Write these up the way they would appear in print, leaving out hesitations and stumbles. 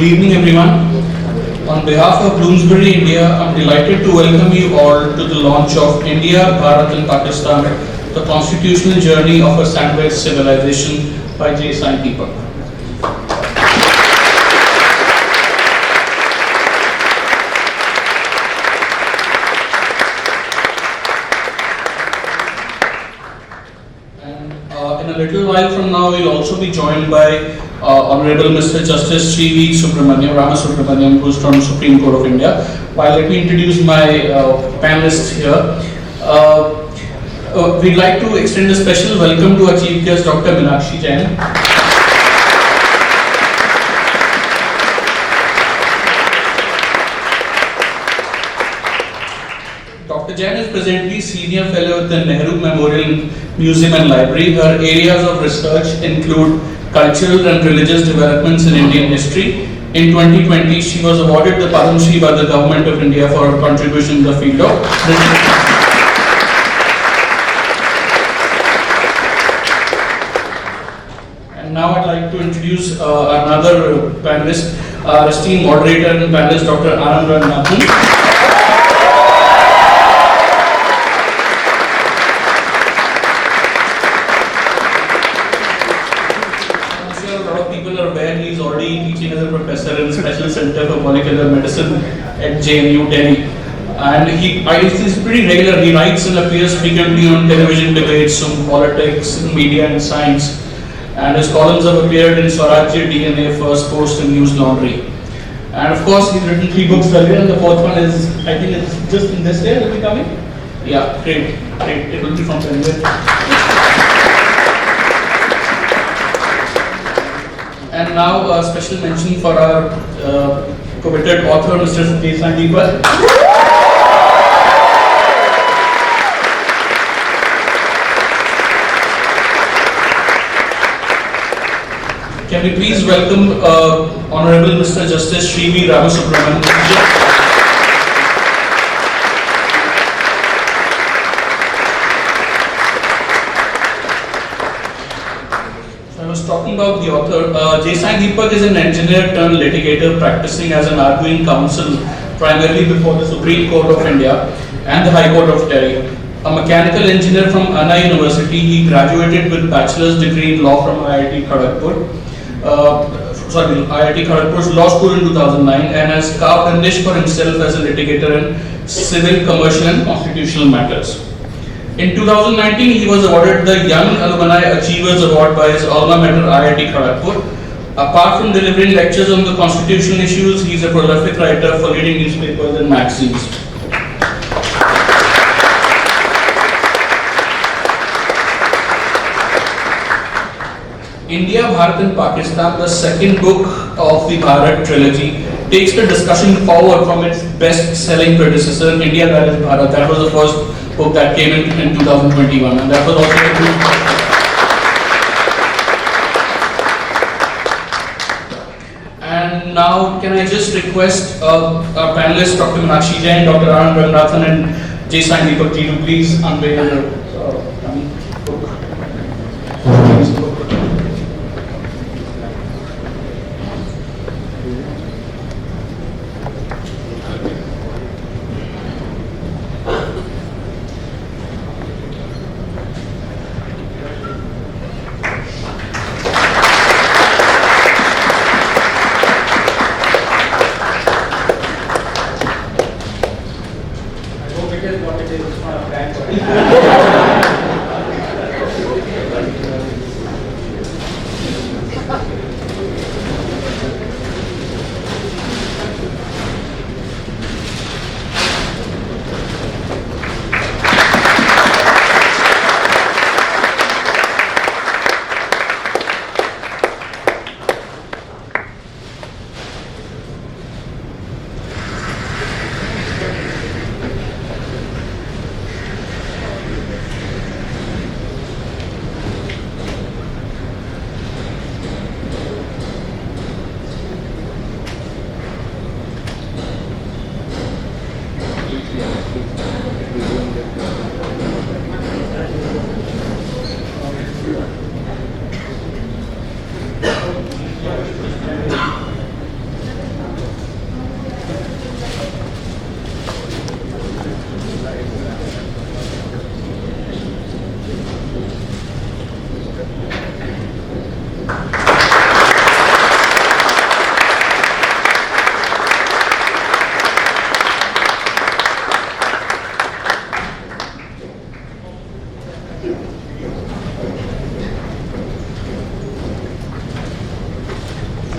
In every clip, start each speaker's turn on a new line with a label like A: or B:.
A: Good evening, everyone. On behalf of Bloomsbury, India, I'm delighted to welcome you all to the launch of India, Bharat and Pakistan, the constitutional journey of a sandwich civilization by Sai Deepak. In a little while from now, we'll also be joined by Honorable Mr. Justice Sri V. Subramaniam, who's from Supreme Court of India. While let me introduce my panelists here. We'd like to extend a special welcome to our Chief Guest, Dr. Meenakshi Jain. Dr. Jain is presently Senior Fellow at the Nehru Memorial Museum and Library. Her areas of research include cultural and religious developments in Indian history. In 2020, she was awarded the Padma Shri by the Government of India for her contribution in the field of And now I'd like to introduce another panelist, our esteemed moderator and panelist, Dr. Anand Ranganathan. He's already teaching as a professor in Special Center for Molecular Medicine at JNU Delhi. And he's pretty regular. He writes and appears frequently on television debates on politics, media and science. And his columns have appeared in Swarajya, DNA, First Post and News Laundry. And of course, he's written 3 books earlier, and the 4th one is, I think it's just in this year, will be coming? Yeah, great. It will be from Penguin. And now a special mention for our coveted author, Mr. Sai Deepak. Can we please welcome Honorable Mr. Justice Sri V. Ramasubramanian. Talking about the author, Sai Deepak is an engineer turned litigator practicing as an arguing counsel primarily before the Supreme Court of India and the High Court of Delhi. A mechanical engineer from Anna University, he graduated with bachelor's degree in law from IIT Kharagpur's law school in 2009 and has carved a niche for himself as a litigator in civil, commercial and constitutional matters. In 2019, he was awarded the Young Alumni Achievers Award by his alma mater IIT Kharagpur. Apart from delivering lectures on the constitutional issues, he is a prolific writer for leading newspapers and magazines. India, Bharat and Pakistan, the second book of the Bharat Trilogy, takes the discussion forward from its best-selling predecessor, India, that is Bharat. That was the first book that came in 2021, and that was also And now, can I just request our panelists, Dr. Meenakshi Jain, Dr. Anand Ranganathan, and Sai Deepak ji to please unveil the book.
B: It is what it is. It's not a brand.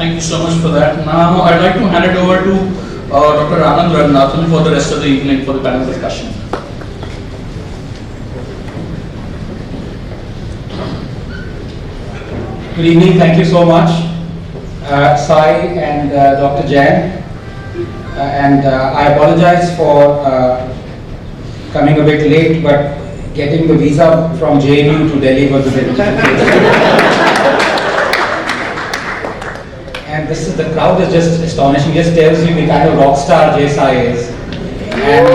A: Thank you so much for that. Now I'd like to hand it over to Dr. Anand Ranganathan for the rest of the evening for the panel discussion.
B: Good evening, thank you so much, Sai and Dr. Jain. I apologize for coming a bit late, but getting the visa from JNU to Delhi was a bit difficult. And the crowd is just astonishing, just tells you the kind of rock star Sai is. And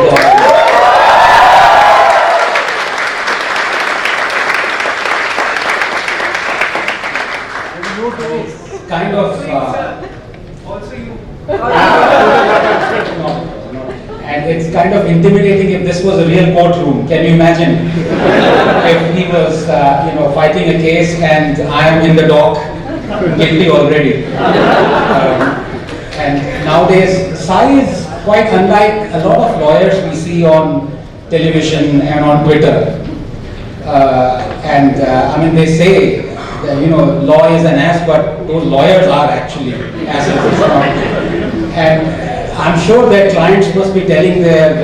B: kind of
C: also you.
B: And it's kind of intimidating if this was a real courtroom. Can you imagine if he was fighting a case and I am in the dock guilty already. And nowadays Sai is quite unlike a lot of lawyers we see on television and on Twitter. I mean, they say that, law is an ass, but those lawyers are actually asses. And I'm sure their clients must be telling their,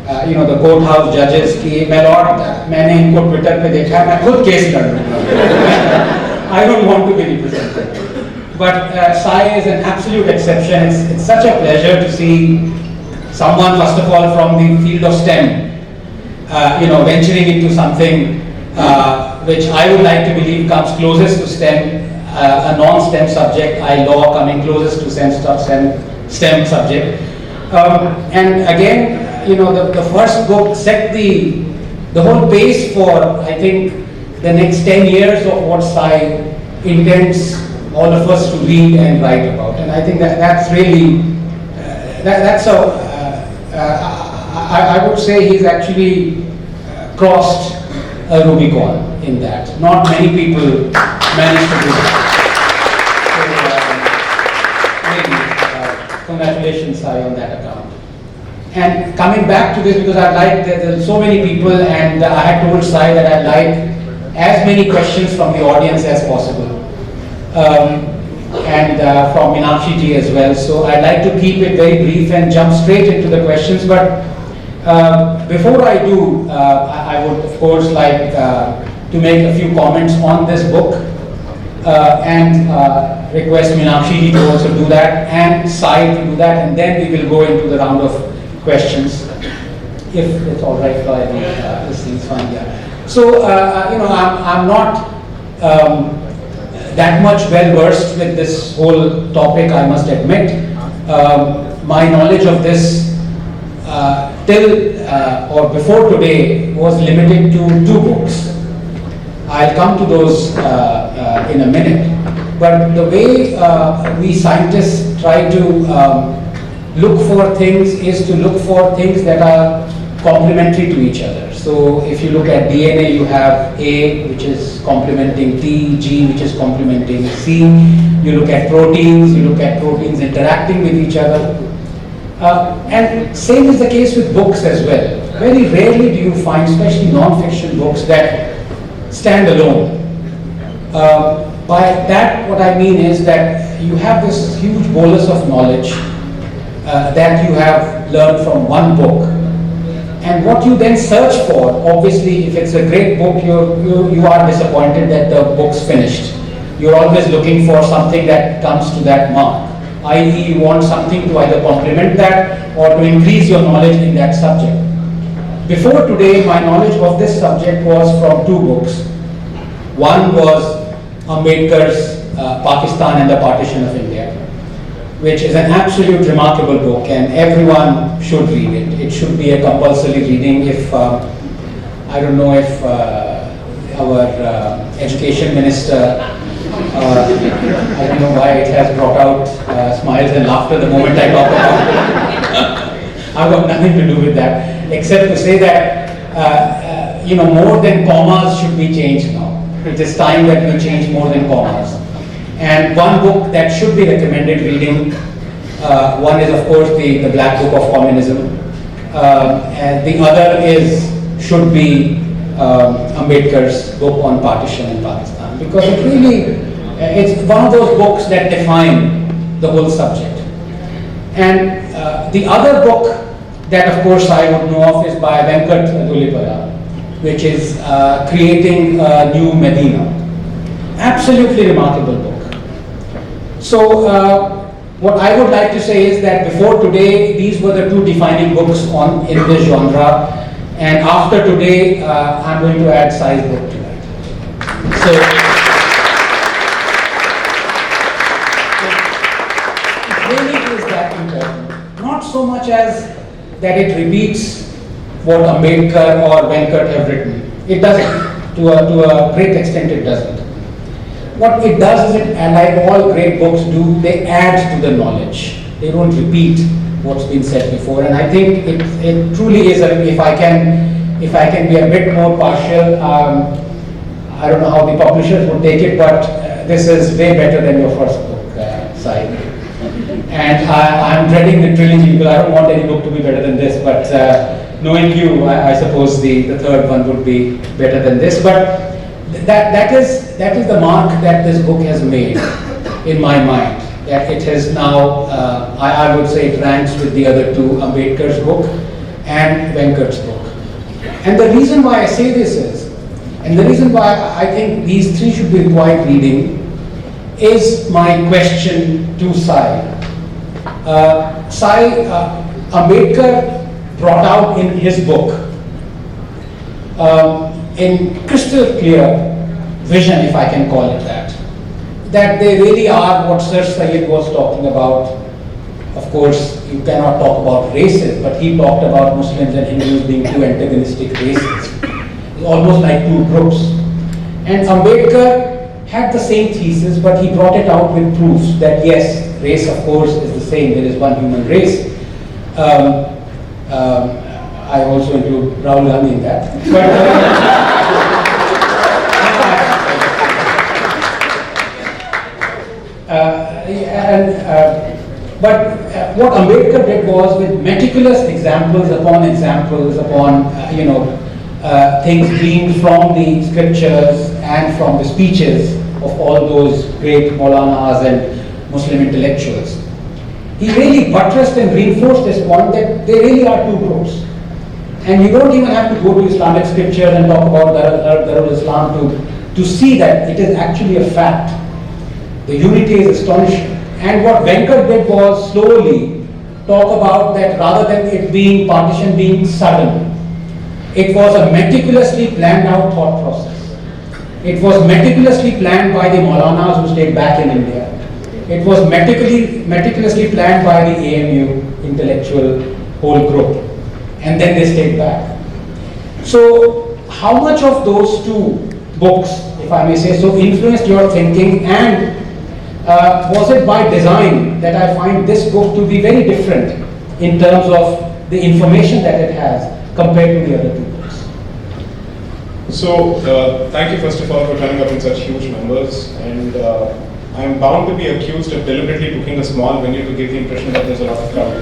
B: the courthouse judges, कि my lord, मैंने इनको Twitter पे देखा है, मैं खुद case लड़ लूँगा. I don't want to be represented. But Sai is an absolute exception. It's such a pleasure to see someone, first of all, from the field of STEM, venturing into something which I would like to believe comes closest to STEM, a non-STEM subject, law coming closest to STEM subject. And again, the first book set the whole pace for, I think, the next 10 years of what Sai intends all of us to read and write about. And I think that's really, I would say he's actually crossed a Rubicon in that. Not many people manage to do that. So, congratulations, Sai, on that account. And coming back to this, because there's so many people, and I had told Sai that I'd like as many questions from the audience as possible. From Meenakshi Ji as well. So I'd like to keep it very brief and jump straight into the questions. But before I do, I would of course like to make a few comments on this book and request Meenakshi Ji to also do that and Sai to do that, and then we will go into the round of questions. If it's all right, this thing's fine. Yeah. So I'm not that much well versed with this whole topic, I must admit. My knowledge of this till or before today was limited to 2 books. I'll come to those in a minute. But the way we scientists try to look for things is to look for things that are complementary to each other. So if you look at DNA, you have A, which is complementing T, G, which is complementing C. You look at proteins interacting with each other. And same is the case with books as well. Very rarely do you find, especially non-fiction books, that stand alone. By that, what I mean is that you have this huge bolus of knowledge that you have learned from one book. And what you then search for, obviously, if it's a great book, you are disappointed that the book's finished. You're always looking for something that comes to that mark. I.e., you want something to either complement that or to increase your knowledge in that subject. Before today, my knowledge of this subject was from 2 books. One was Ambedkar's Pakistan and the Partition of India, which is an absolute remarkable book, and everyone should read it. It should be a compulsory reading. If I don't know if our education minister, I don't know why it has brought out smiles and laughter the moment I talk about it. I've got nothing to do with that, except to say that more than commas should be changed now. It is time that we change more than commas. And one book that should be recommended reading, one is of course the Black Book of Communism, and the other should be Ambedkar's book on partition in Pakistan, because it really It's one of those books that define the whole subject. And the other book that of course I would know of is by Venkat Dhulipara, which is Creating a New Medina. Absolutely remarkable book. So what I would like to say is that before today, these were the two defining books in this genre, and after today, I'm going to add Sai's book to that. So it really is that important. Not so much as that it repeats what Ambedkar or Venkat have written. It doesn't. To a great extent, it doesn't. What it does is, and like all great books do, they add to the knowledge. They don't repeat what's been said before. And I think it truly is. If I can be a bit more partial, I don't know how the publishers would take it, but this is way better than your first book, Sai. And I'm dreading the trilogy because I don't want any book to be better than this. But knowing you, I suppose the third one would be better than this. But that is the mark that this book has made in my mind. That it has now, I would say, it ranks with the other two, Ambedkar's book and Venkat's book. And the reason why I say this is, and the reason why I think these three should be required reading, is my question to Sai. Ambedkar brought out in his book, in crystal clear vision, if I can call it that they really are what Sir Syed was talking about. Of course, you cannot talk about races, but he talked about Muslims and Hindus being two antagonistic races, almost like two groups. And Ambedkar had the same thesis, but he brought it out with proofs that yes, race of course is the same, there is one human race. I also include Rahul Gandhi in that. But what Ambedkar did was, with meticulous examples upon things gleaned from the scriptures and from the speeches of all those great Maulanas and Muslim intellectuals, he really buttressed and reinforced this point that there really are two groups. And you don't even have to go to Islamic scriptures and talk about Darul Islam to see that it is actually a fact. The unity is astonishing. And what Venkat did was slowly talk about that rather than it being partition being sudden, it was a meticulously planned out thought process. It was meticulously planned by the Maulanas who stayed back in India. It was meticulously planned by the AMU intellectual whole group. And then they stayed back. So how much of those two books, if I may say so, influenced your thinking, and was it by design that I find this book to be very different in terms of the information that it has compared to the other two books?
D: So, thank you first of all for turning up in such huge numbers, and I'm bound to be accused of deliberately booking a small venue to give the impression that there's a lot of crowd.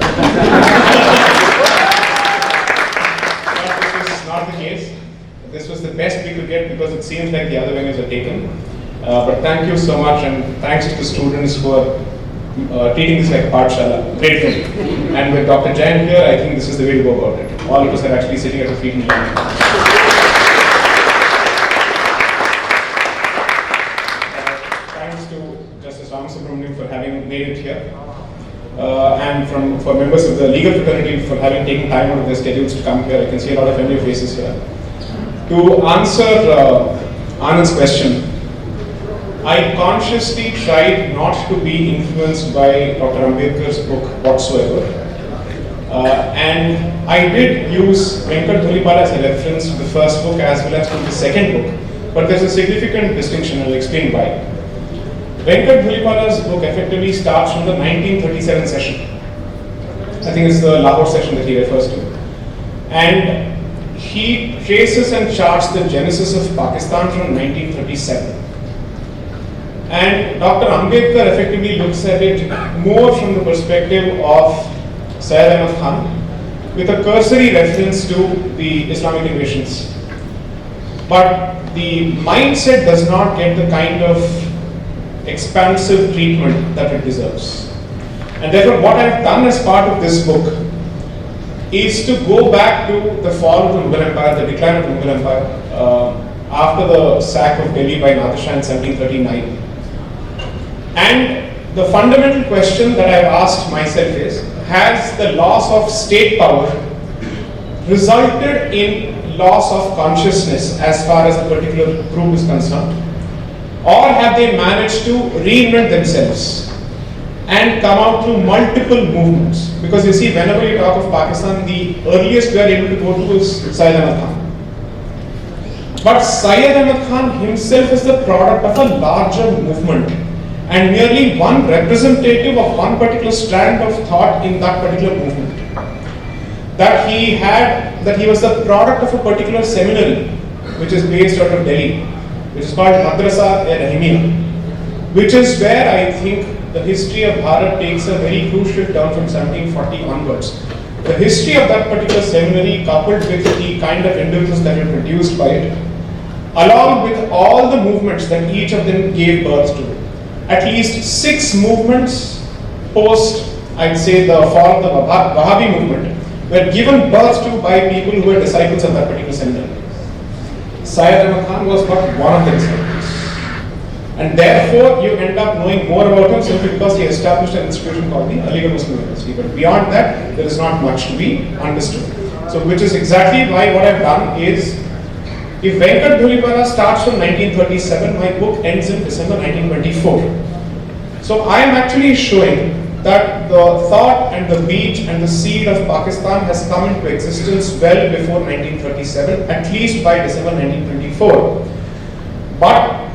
D: But this is not the case. This was the best we could get because it seems like the other venues are taken. But thank you so much, and thanks to the students who are treating this like a Pathshala. Grateful. And with Dr. Jain here, I think this is the way to go about it. All of us are actually sitting at the feet and learning. Thanks to Justice Ramasubramanian for having made it here. And for members of the legal fraternity for having taken time out of their schedules to come here. I can see a lot of familiar faces here. To answer Anand's question, I consciously tried not to be influenced by Dr. Ambedkar's book whatsoever. And I did use Venkat Dhulipara as a reference to the first book as well as to the second book. But there's a significant distinction, I'll explain why. Venkat Dhulipara's book effectively starts from the 1937 session. I think it's the Lahore session that he refers to. And he traces and charts the genesis of Pakistan from 1937. And Dr. Ambedkar effectively looks at it more from the perspective of Syed Ahmad Khan, with a cursory reference to the Islamic invasions. But the mindset does not get the kind of expansive treatment that it deserves. And therefore, what I've done as part of this book is to go back to the fall of the Mughal Empire, the decline of the Mughal Empire, after the sack of Delhi by Nadir Shah in 1739. And the fundamental question that I've asked myself is, has the loss of state power resulted in loss of consciousness as far as a particular group is concerned? Or have they managed to reinvent themselves and come out through multiple movements? Because you see, whenever you talk of Pakistan, the earliest we are able to go to is Sai Deepak. But Sai Deepak himself is the product of a larger movement and merely one representative of one particular strand of thought in that particular movement. That he was the product of a particular seminary which is based out of Delhi, which is called Madrasa-e-Rahimiyya, which is where I think the history of Bharat takes a very crucial turn from 1740 onwards. The history of that particular seminary, coupled with the kind of individuals that were produced by it, along with all the movements that each of them gave birth to, at least 6 movements post, I'd say, the fall of the Wahhabi movement, were given birth to by people who were disciples of that particular seminary. Sai Deepak was but one of the disciples. And therefore, you end up knowing more about him simply because he established an institution called the Aligarh Muslim University. But beyond that, there is not much to be understood. So, which is exactly why what I've done is, if Venkat Dhulipala starts from 1937, my book ends in December 1924. So, I am actually showing that the thought and the beat and the seed of Pakistan has come into existence well before 1937, at least by December 1924. But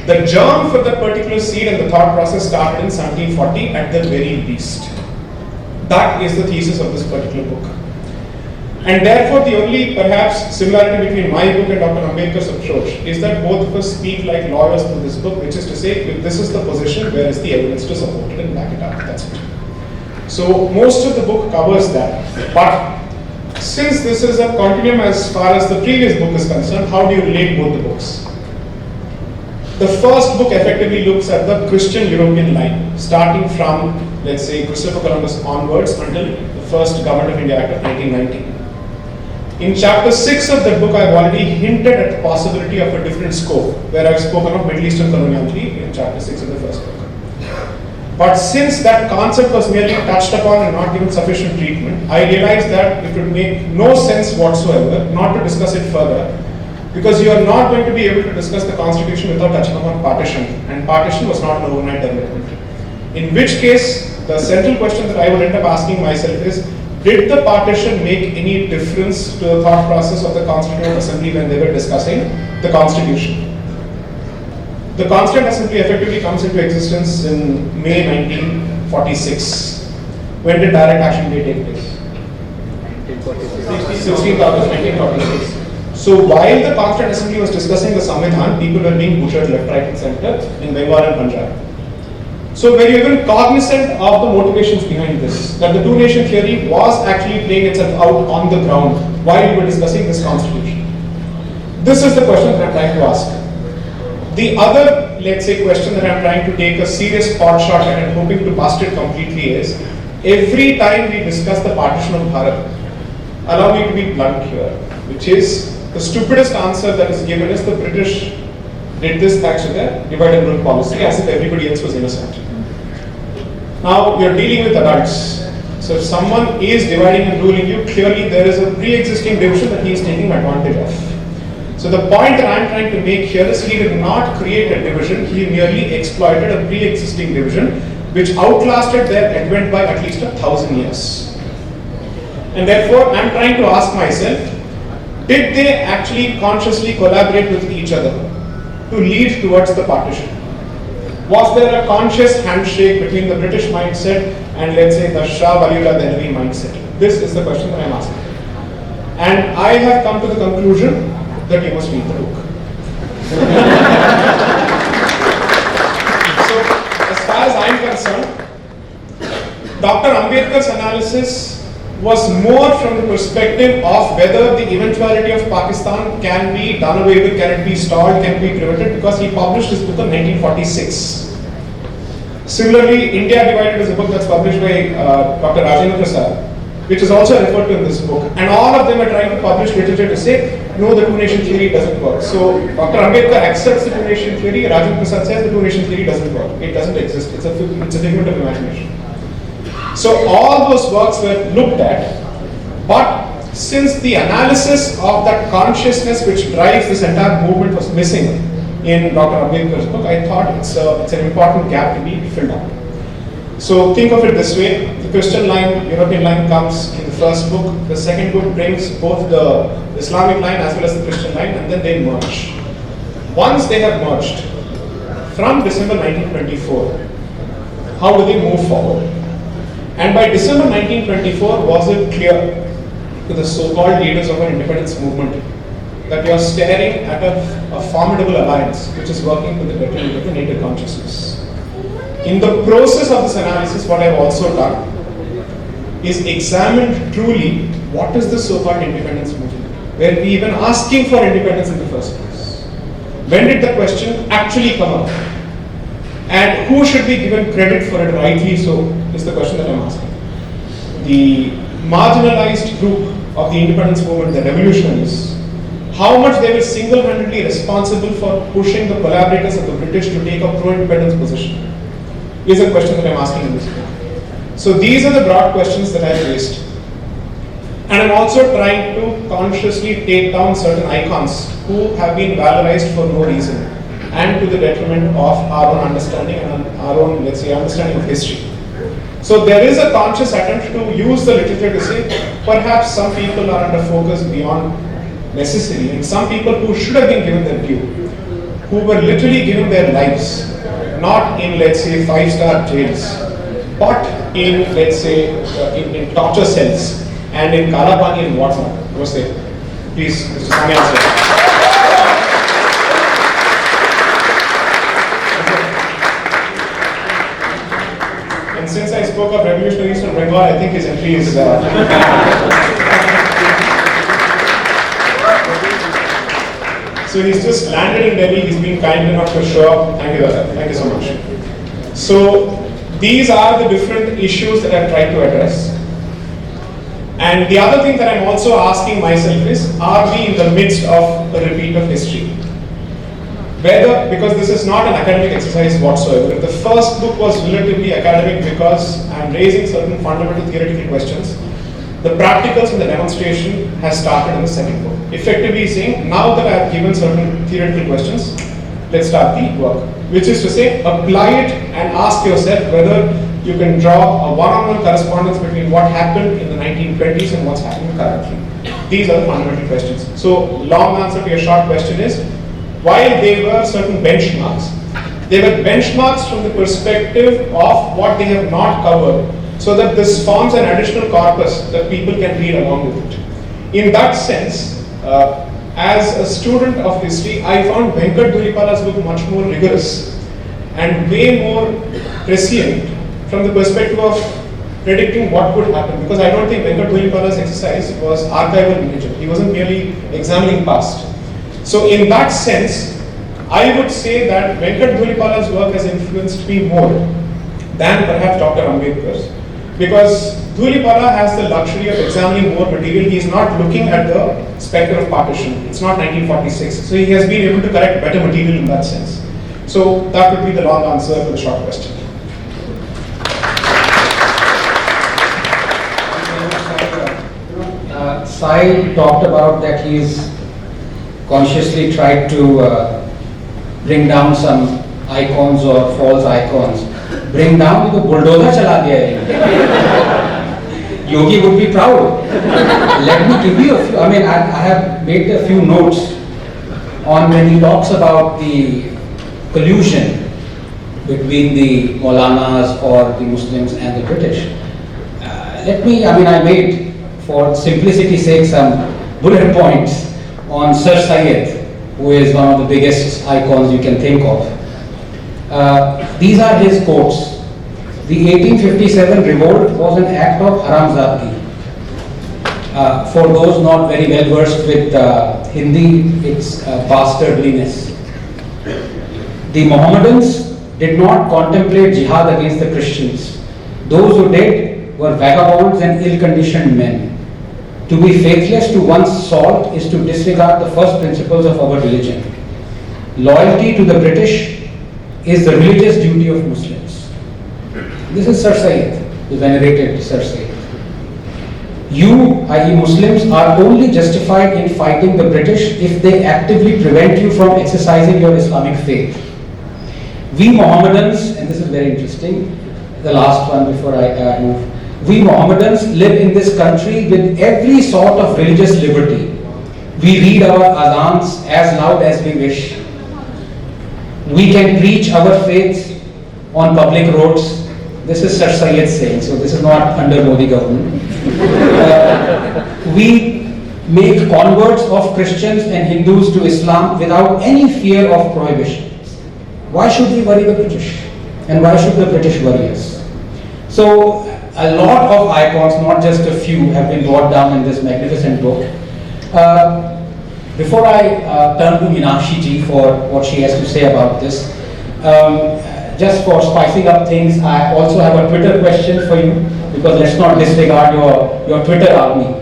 D: the germ for that particular seed and the thought process started in 1740 at the very least. That is the thesis of this particular book. And therefore, the only perhaps similarity between my book and Dr. Ambedkar's approach is that both of us speak like lawyers through this book, which is to say, if this is the position, where is the evidence to support it and back it up? That's it. So, most of the book covers that. But since this is a continuum as far as the previous book is concerned, how do you relate both the books? The first book effectively looks at the Christian European line, starting from, let's say, Christopher Columbus onwards until the first Government of India Act of 1919. In chapter 6 of that book, I've already hinted at the possibility of a different scope, where I've spoken of Middle Eastern coloniality in chapter 6 of the first book. But since that concept was merely touched upon and not given sufficient treatment, I realized that it would make no sense whatsoever not to discuss it further, because you are not going to be able to discuss the constitution without touching upon partition, and partition was not an overnight development. In which case, the central question that I would end up asking myself is, did the partition make any difference to the thought process of the Constituent Assembly when they were discussing the Constitution? The Constituent Assembly effectively comes into existence in May 1946. When did direct action day take place? 16th August 1946. So while the Constituent Assembly was discussing the Samvidhan, people were being butchered left, right and center in Bengal and Punjab. So were you even cognizant of the motivations behind this? That the two-nation theory was actually playing itself out on the ground while we were discussing this constitution? This is the question that I'm trying to ask. The other, let's say, question that I'm trying to take a serious pot shot at and hoping to bust it completely is, every time we discuss the partition of Bharat, allow me to be blunt here, which is, the stupidest answer that is given is the British did this thanks to their divide and rule policy, as if everybody else was innocent. Now, we are dealing with adults. So if someone is dividing and ruling you, clearly there is a pre-existing division that he is taking advantage of. So the point that I am trying to make here is, he did not create a division, he merely exploited a pre-existing division which outlasted their advent by at least 1,000 years. And therefore, I am trying to ask myself, did they actually consciously collaborate with each other to lead towards the partition? Was there a conscious handshake between the British mindset and, let's say, the Shah Waliullah Dehlavi mindset? This is the question that I am asking. And I have come to the conclusion that you must read the book. So, as far as I am concerned, Dr. Ambedkar's analysis was more from the perspective of whether the eventuality of Pakistan can be done away with, can it be stalled, can it be prevented, because he published his book in 1946. Similarly, India Divided is a book that's published by Dr. Rajendra Prasad, which is also referred to in this book. And all of them are trying to publish literature to say, no, the two-nation theory doesn't work. So Dr. Ambedkar accepts the two-nation theory, Rajendra Prasad says the two-nation theory doesn't work. It doesn't exist. It's a figment of imagination. So all those works were looked at, but since the analysis of that consciousness which drives this entire movement was missing in Dr. Ambedkar's book, I thought it's an important gap to be filled up. So think of it this way, the Christian line, European line comes in the first book, the second book brings both the Islamic line as well as the Christian line, and then they merge. Once they have merged, from December 1924, how do they move forward? And by December 1924, was it clear to the so-called leaders of our independence movement that you are staring at a formidable alliance which is working with the detriment of the native consciousness? In the process of this analysis, what I have also done is examined truly what is the so-called independence movement? Were we even asking for independence in the first place? When did the question actually come up? And who should be given credit for it rightly so is the question that I am asking. The marginalized group of the independence movement, the revolutionaries, how much they were single-handedly responsible for pushing the collaborators of the British to take a pro-independence position is a question that I am asking in this book. So these are the broad questions that I have raised. And I am also trying to consciously take down certain icons who have been valorized for no reason and to the detriment of our own understanding and our own, let's say, understanding of history. So there is a conscious attempt to use the literature to say, perhaps some people are under focus beyond necessary, and some people who should have been given their due, who were literally given their lives, not in, let's say, 5-star jails, but in, let's say, in torture cells and in Kalapani and whatnot. Was there? Please, Mr. Samyan, sir. And since I spoke of revolutionaries from Bengal, I think his entry is. So he's just landed in Delhi. He's been kind enough to show up. Thank you, Dada. Thank you so much. So these are the different issues that I've tried to address. And the other thing that I'm also asking myself is, are we in the midst of a repeat of history? Whether, because this is not an academic exercise whatsoever. If the first book was relatively academic because I'm raising certain fundamental theoretical questions, the practicals and the demonstration has started in the second book. Effectively saying, now that I've given certain theoretical questions, let's start the work. Which is to say, apply it and ask yourself whether you can draw a one-on-one correspondence between what happened in the 1920s and what's happening currently. These are the fundamental questions. So, long answer to your short question is, while there were certain benchmarks, they were benchmarks from the perspective of what they have not covered, so that this forms an additional corpus that people can read along with it. In that sense, as a student of history, I found Venkat Dhulipala's book much more rigorous and way more prescient from the perspective of predicting what would happen, because I don't think Venkat Dhulipala's exercise was archival in nature. He wasn't merely examining past. So in that sense, I would say that Venkat Dhulipala's work has influenced me more than perhaps Dr. Ambedkar's, because Dhulipala has the luxury of examining more material. He is not looking at the spectre of partition. It's not 1946. So he has been able to collect better material in that sense. So that would be the long answer to the short question.
B: Sai talked about that he's consciously tried to bring down some icons or false icons. Bring down to the bulldozer chala diya hai. Yogi would be proud. Let me give you a few, I have made a few notes on when he talks about the collusion between the Maulanas or the Muslims and the British. I made, for simplicity's sake, some bullet points on Sir Syed, who is one of the biggest icons you can think of. These are his quotes. The 1857 revolt was an act of haramzadgi. For those not very well versed with Hindi, it's bastardliness. The Mohammedans did not contemplate jihad against the Christians. Those who did were vagabonds and ill-conditioned men. To be faithless to one's salt is to disregard the first principles of our religion. Loyalty to the British is the religious duty of Muslims. This is Sir Syed, the venerated Sir Syed. You, i.e. Muslims, are only justified in fighting the British if they actively prevent you from exercising your Islamic faith. We Mohammedans, and this is very interesting, the last one before I move. We Mohammedans live in this country with every sort of religious liberty. We read our adhans as loud as we wish. We can preach our faith on public roads. This is Sir Syed saying, so this is not under Modi government. We make converts of Christians and Hindus to Islam without any fear of prohibition. Why should we worry the British? And why should the British worry us? So, a lot of icons, not just a few, have been brought down in this magnificent book. Before I turn to Meenakshi Ji for what she has to say about this, just for spicing up things, I also have a Twitter question for you, because let's not disregard your Twitter army,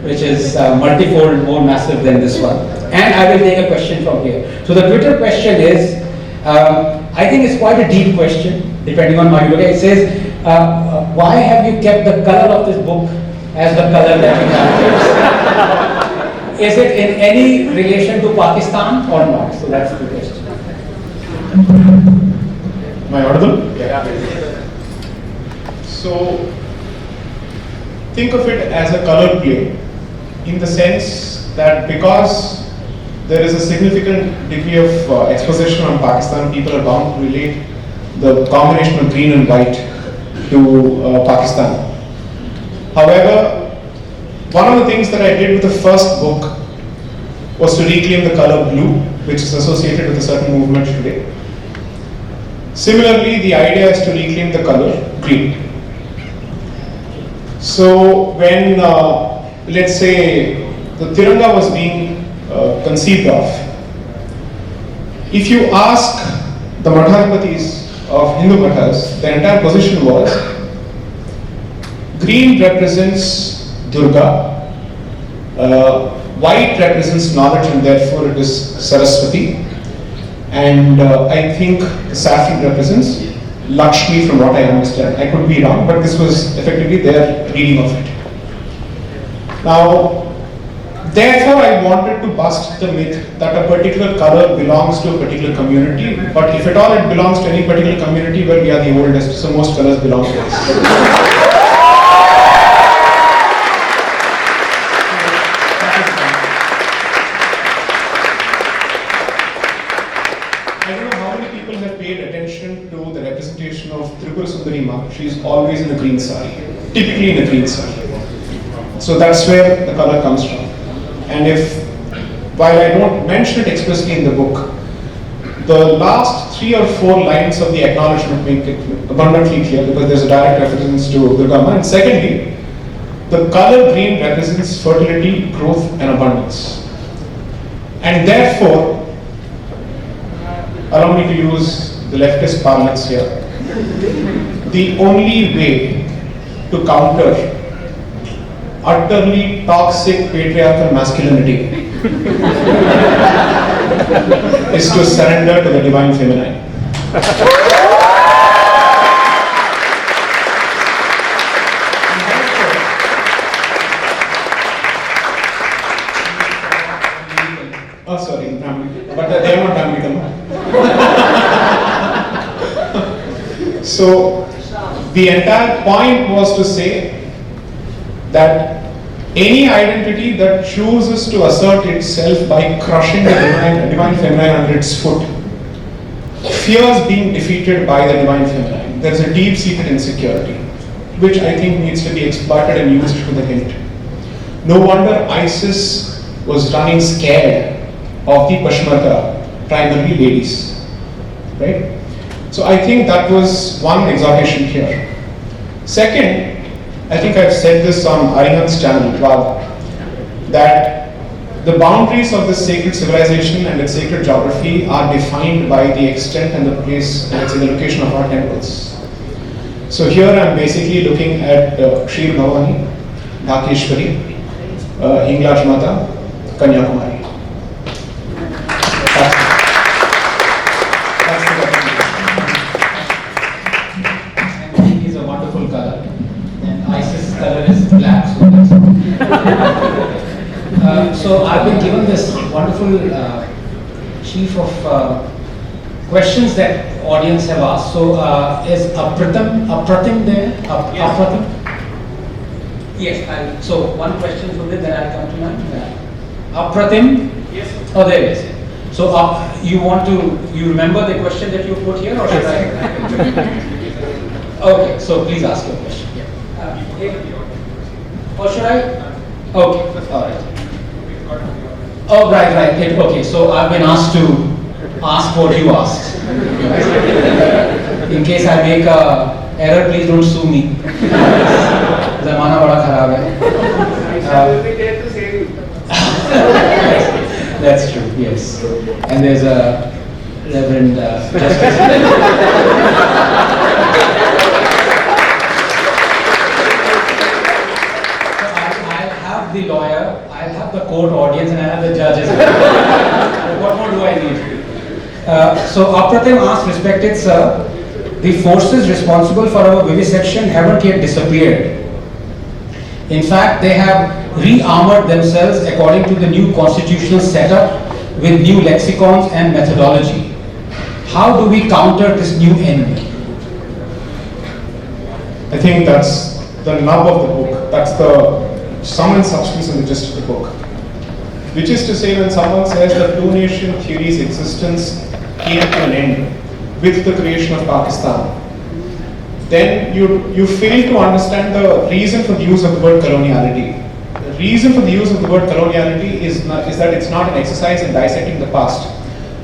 B: which is multifold more massive than this one. And I will take a question from here. So the Twitter question is, I think it's quite a deep question, depending on how you look at it. It says, why have you kept the color of this book as the color that you have? Is it in any relation to Pakistan or not? So that's the question.
D: Am I audible? Yeah. So, think of it as a color play, in the sense that because there is a significant degree of exposition on Pakistan, people are bound to relate the combination of green and white to Pakistan. However, one of the things that I did with the first book was to reclaim the color blue, which is associated with a certain movement today. Similarly, the idea is to reclaim the color green. So when, let's say, the Tiranga was being conceived of, if you ask the Madharipatis of Hindu Mathas, the entire position was, green represents Durga, white represents knowledge and therefore it is Saraswati, and I think the saffron represents Lakshmi from what I understand. I could be wrong, but this was effectively their reading of it. Now, therefore I wanted to bust the myth that a particular color belongs to a particular community, but if at all it belongs to any particular community, well, we are the oldest, so most colors belong to us. She is always in a green sari, typically in a green sari. So that's where the color comes from. And while I don't mention it explicitly in the book, the last 3 or 4 lines of the acknowledgement make it abundantly clear, because there's a direct reference to Durga Ma. And secondly, the color green represents fertility, growth, and abundance. And therefore, allow me to use the leftist parlance here, the only way to counter utterly toxic patriarchal masculinity is to surrender to the divine feminine. Oh, sorry, but they are not Brahminical. So, the entire point was to say that any identity that chooses to assert itself by crushing the divine feminine under its foot fears being defeated by the divine feminine. There is a deep-seated insecurity, which I think needs to be exploited and used to the hilt. No wonder ISIS was running scared of the Peshmerga, primarily ladies, right? So I think that was one exhortation here. Second, I think I've said this on Arihan's channel, that The boundaries of this sacred civilization and its sacred geography are defined by the extent and the place, let's say the location of our temples. So here I'm basically looking at Sri Bhavani, Dhakeshwari, Hinglaj Mata, Kanyakumari. That's the definition.
B: And pink is a wonderful color, and ISIS color is black. So I've been given this wonderful sheaf of questions that audience have asked. So is Apratim there? Apratim? Yes. So one question from there, then I'll come to mine. Apratim?
C: Yes.
B: Oh, there it is. So you remember the question that you put here, or should I? Okay. So please ask your question. Or should I? Okay. All right. Oh, right. Okay, so I've been asked to ask what you asked. In case I make a error, please don't sue me. Zamana bada kharab hai.
C: I will be there to save you.
B: That's true, yes. And there's a Reverend Justice. The lawyer, I'll have the court audience, and I'll have the judges. What more do I need? So Apratim asked, respected sir, the forces responsible for our vivisection haven't yet disappeared. In fact, they have re-armored themselves according to the new constitutional setup with new lexicons and methodology. How do we counter this new enemy?
D: I think that's the nub of the book. That's the sum and substance and the gist of the book. Which is to say, when someone says that two-nation theory's existence came to an end with the creation of Pakistan, then you fail to understand the reason for the use of the word coloniality. The reason for the use of the word coloniality is that it's not an exercise in dissecting the past,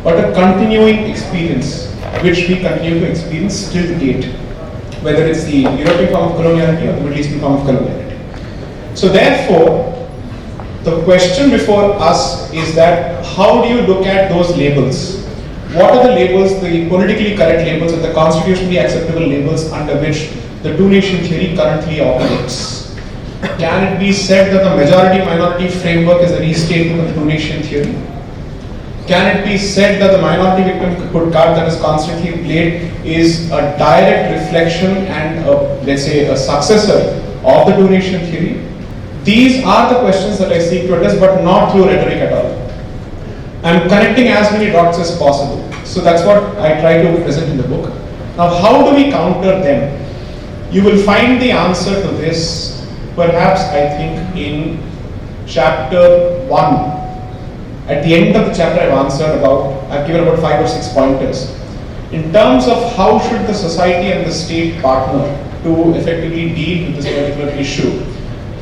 D: but a continuing experience, which we continue to experience till date, whether it's the European form of coloniality or the Middle Eastern form of coloniality. So therefore, the question before us is that how do you look at those labels? What are the labels, the politically correct labels and the constitutionally acceptable labels under which the two-nation theory currently operates? Can it be said that the majority-minority framework is a restatement of the two-nation theory? Can it be said that the minority victimhood card that is constantly played is a direct reflection and let's say a successor of the two-nation theory? These are the questions that I seek to address, but not through rhetoric at all. I'm connecting as many dots as possible. So that's what I try to present in the book. Now, how do we counter them? You will find the answer to this, perhaps, I think, in chapter 1. At the end of the chapter, I've given about 5 or 6 pointers. In terms of how should the society and the state partner to effectively deal with this particular issue.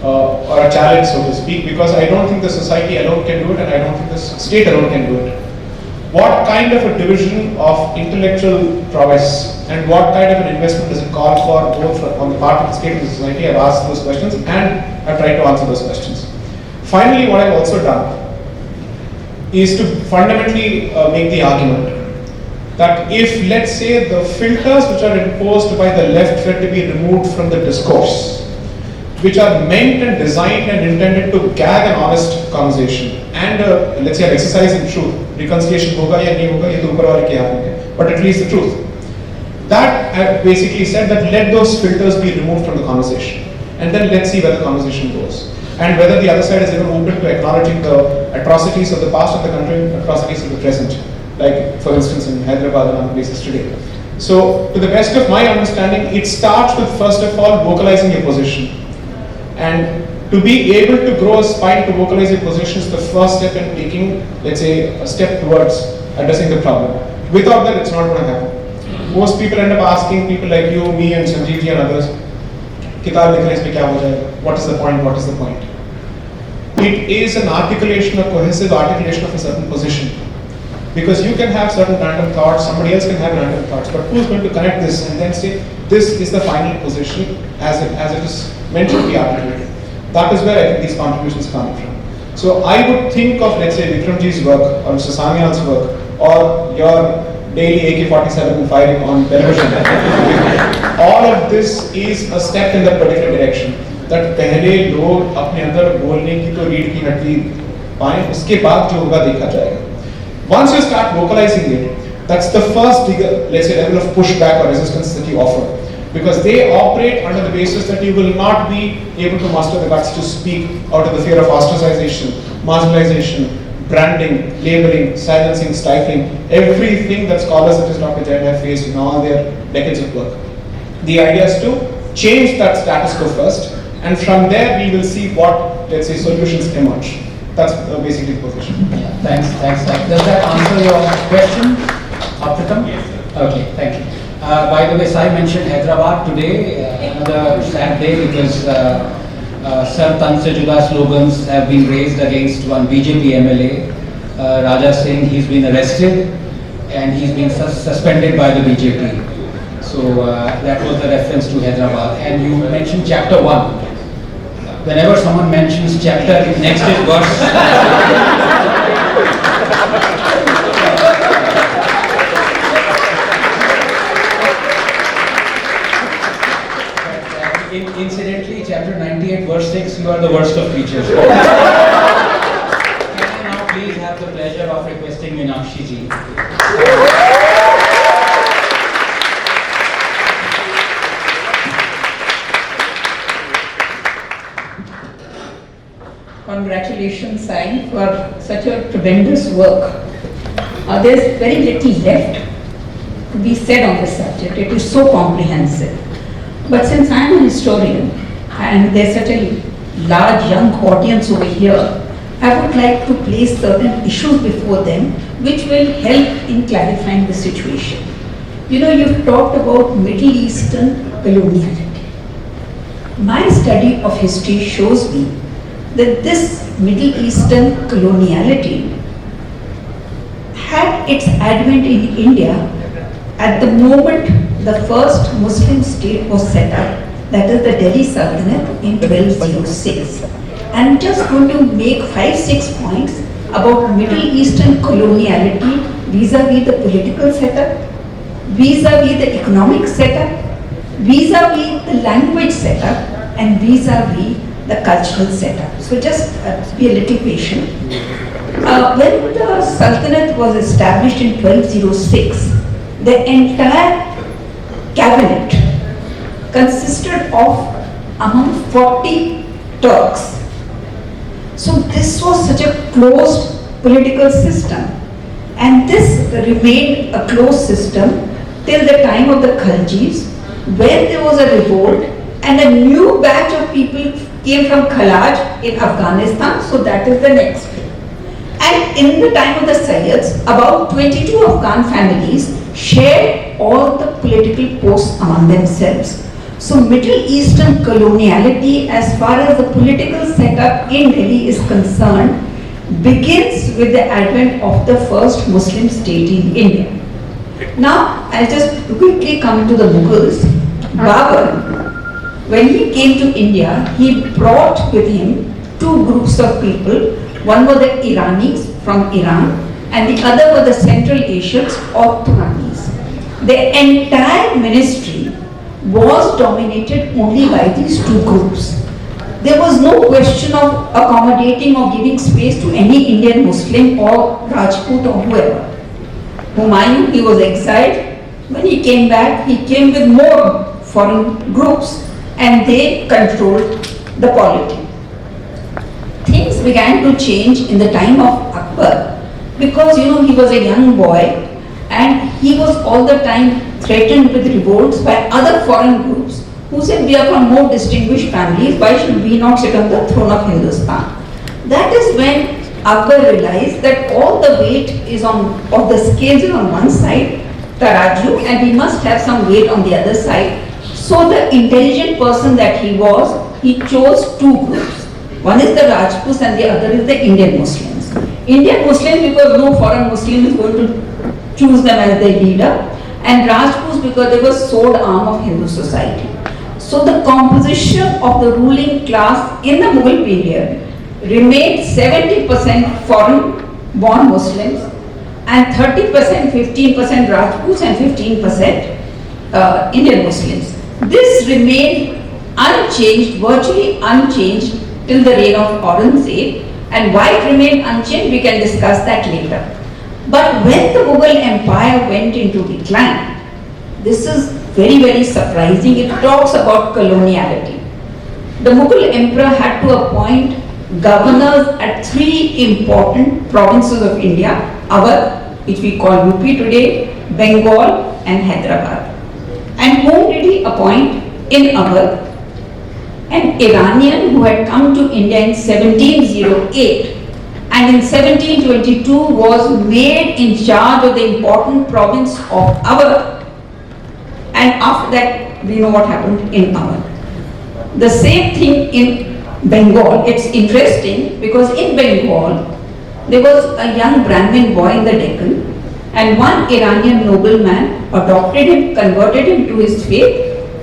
D: Or a challenge, so to speak, because I don't think the society alone can do it, and I don't think the state alone can do it. What kind of a division of intellectual prowess and what kind of an investment does it call for both on the part of the state and the society? I've asked those questions and I've tried to answer those questions. Finally, what I've also done is to fundamentally make the argument that if, let's say, the filters which are imposed by the left were to be removed from the discourse, which are meant and designed and intended to gag an honest conversation and let's say an exercise in truth, reconciliation hoga ya nahi hoga, ye to upar wale ke haath mein hai, but at least the truth. That basically said that let those filters be removed from the conversation, and then let's see where the conversation goes, and whether the other side is even open to acknowledging the atrocities of the past of the country, atrocities of the present, like for instance in Hyderabad and other places today. So to the best of my understanding, it starts with first of all vocalizing your position. And to be able to grow a spine to vocalize your position is the first step in taking, let's say, a step towards addressing the problem. Without that, it's not going to happen. Most people end up asking people like you, me, and Sanjeev and others, "Kitab likh rahe, isme kya ho jayega? What is the point? What is the point?" It is an articulation, a cohesive articulation of a certain position. Because you can have certain random thoughts, somebody else can have random thoughts, but who's going to connect this and then say, this is the final position as it is meant to be articulated? That is where I think these contributions come from. So I would think of, let's say, Vikramji's work or Mr. Samyan's work or your daily AK-47 firing on television. All of this is a step in that particular direction. That पहले लोग अपने अंदर बोलने की तो रीढ़ की हड्डी पाएं, उसके बाद जो होगा देखा जाएगा. Once you start vocalizing it, that's the first, let's say, level of pushback or resistance that you offer. Because they operate under the basis that you will not be able to muster the guts to speak out of the fear of ostracization, marginalization, branding, labeling, silencing, stifling, everything that scholars such as Dr. Jain have faced in all their decades of work. The idea is to change that status quo first, and from there we will see what, let's say, solutions emerge. That's basically the position.
B: Yeah, thanks. Does that answer your question, Afrikam? Yes, sir. Okay, thank you. By the way, Sai mentioned Hyderabad today, another sad day because Sir Tan Se Juda slogans have been raised against one BJP MLA, Raja Singh. He's been arrested and he's been suspended by the BJP. So that was the reference to Hyderabad. And you mentioned chapter 1. Whenever someone mentions chapter, next is verse. Incidentally, chapter 98, verse 6, you are the worst of creatures. Can I now please have the pleasure of requesting Meenakshi Jain?
E: Congratulations, Sai, for such a tremendous work. There's very little left to be said on this subject. It is so comprehensive. But since I'm a historian and there's such a large young audience over here, I would like to place certain issues before them which will help in clarifying the situation. You know, you've talked about Middle Eastern coloniality. My study of history shows me that this Middle Eastern coloniality had its advent in India at the moment the first Muslim state was set up, that is the Delhi Sultanate in 1206. I'm just going to make 5-6 points about Middle Eastern coloniality vis-a-vis the political setup, vis-a-vis the economic setup, vis-a-vis the language setup, and vis-a-vis the cultural setup. So just be a little patient. When the Sultanate was established in 1206, the entire cabinet consisted of among 40 Turks. So this was such a closed political system, and this remained a closed system till the time of the Khaljis, when there was a revolt and a new batch of people came from Khalaj in Afghanistan, so that is the next thing. And in the time of the Sayyids, about 22 Afghan families shared all the political posts among themselves. So Middle Eastern coloniality, as far as the political setup in Delhi is concerned, begins with the advent of the first Muslim state in India. Now, I'll just quickly come to the Mughals. Babur, when he came to India, he brought with him two groups of people. One were the Iranis from Iran, and the other were the Central Asians or Turanis. The entire ministry was dominated only by these two groups. There was no question of accommodating or giving space to any Indian Muslim or Rajput or whoever. Humayun, he was exiled. When he came back, he came with more foreign groups and they controlled the polity. Things began to change in the time of Akbar because, you know, he was a young boy and he was all the time threatened with revolts by other foreign groups who said, we are from more distinguished families, why should we not sit on the throne of Hindustan? That is when Akbar realized that all the weight is on, of the scales is on one side, Taraju, and we must have some weight on the other side. So the intelligent person that he was, he chose two groups. One is the Rajputs and the other is the Indian Muslims. Indian Muslims because no foreign Muslim is going to choose them as their leader, and Rajputs because they were sword arm of Hindu society. So the composition of the ruling class in the Mughal period remained 70% foreign-born Muslims and 30%, 15% Rajputs and 15% Indian Muslims. This remained unchanged, virtually unchanged till the reign of Aurangzeb, and why it remained unchanged we can discuss that later. But when the Mughal Empire went into decline, this is very, very surprising. It talks about coloniality. The Mughal emperor had to appoint governors at 3 important provinces of India, Awadh, which we call UP today, Bengal and Hyderabad. And whom did he appoint in Awadh? An Iranian who had come to India in 1708 and in 1722 was made in charge of the important province of Awadh. And after that, we know what happened in Awadh. The same thing in Bengal. It's interesting because in Bengal, there was a young Brahmin boy in the Deccan, and one Iranian nobleman adopted him, converted him to his faith,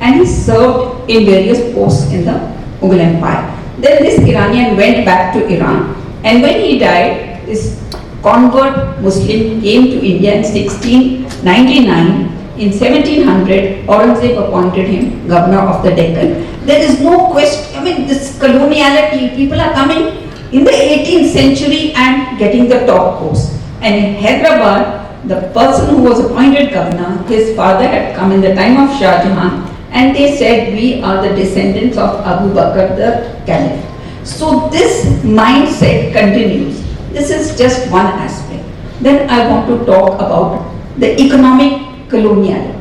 E: and he served in various posts in the Mughal Empire. Then this Iranian went back to Iran, and when he died, this convert Muslim came to India in 1699. In 1700, Aurangzeb appointed him governor of the Deccan. There is no question, this coloniality, people are coming in the 18th century and getting the top post. And in Hyderabad, the person who was appointed governor, his father had come in the time of Shah Jahan, and they said, we are the descendants of Abu Bakr the Caliph. So this mindset continues. This is just one aspect. Then I want to talk about the economic coloniality.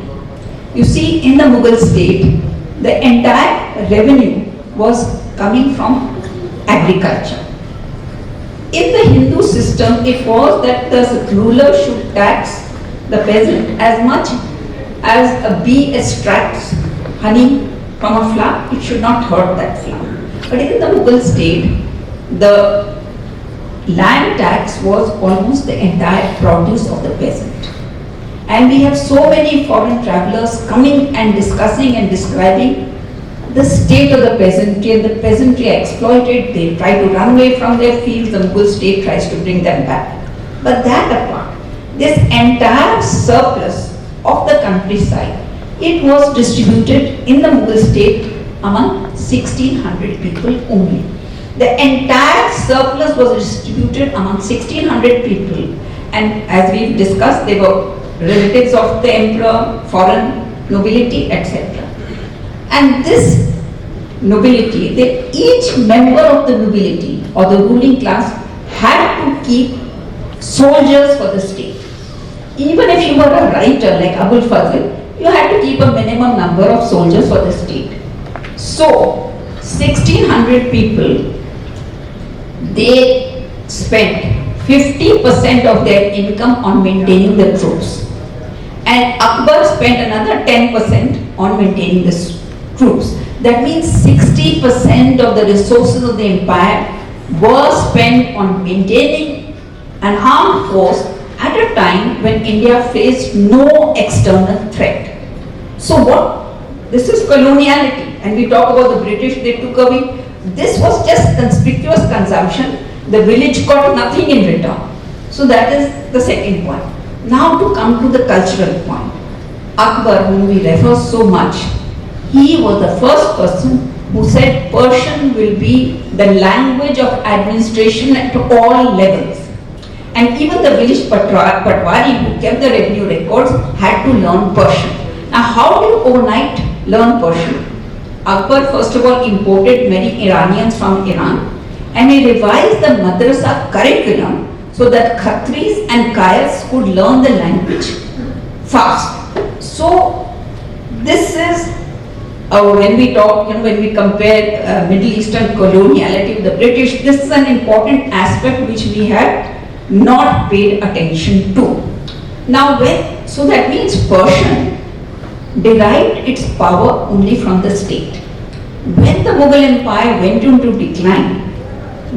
E: You see, in the Mughal state, the entire revenue was coming from agriculture. In the Hindu system, it was that the ruler should tax the peasant as much as a bee extracts honey from a flower, it should not hurt that flower. But in the Mughal state, the land tax was almost the entire produce of the peasant. And we have so many foreign travelers coming and discussing and describing the state of the peasantry, and the peasantry are exploited. They try to run away from their fields, the Mughal state tries to bring them back. But that apart, this entire surplus of the countryside, it was distributed in the Mughal state among 1600 people only. The entire surplus was distributed among 1600 people, and as we've discussed, they were relatives of the emperor, foreign nobility, etc. And this nobility, each member of the nobility or the ruling class had to keep soldiers for the state. Even if you were a writer like Abul Fazl, you had to keep a minimum number of soldiers for the state. So, 1600 people, they spent 50% of their income on maintaining the troops. And Akbar spent another 10% on maintaining the troops. That means 60% of the resources of the empire were spent on maintaining an armed force at a time when India faced no external threat. So what? This is coloniality. And we talk about the British, they took away. This was just conspicuous consumption. The village got nothing in return. So that is the second point. Now to come to the cultural point. Akbar, whom we refer so much, he was the first person who said Persian will be the language of administration at all levels. And even the village Patwari who kept the revenue records had to learn Persian. Now how do you overnight learn Persian? Akbar first of all imported many Iranians from Iran, and he revised the madrasa curriculum so that Khatris and Kayas could learn the language fast. So this is when we talk, when we compare Middle Eastern coloniality with the British, this is an important aspect which we have not paid attention to. Now so that means Persian derived its power only from the state. When the Mughal Empire went into decline,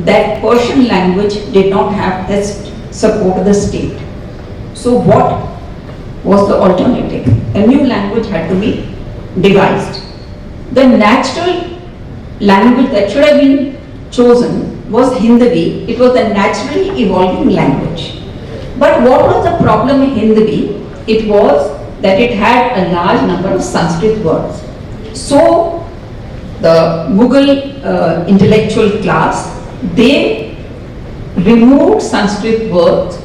E: that Persian language did not have the support of the state. So what was the alternative? A new language had to be devised. The natural language that should have been chosen was Hindavi. It was a naturally evolving language. But what was the problem in Hindavi? It was that it had a large number of Sanskrit words. So the Mughal intellectual class, they removed Sanskrit words,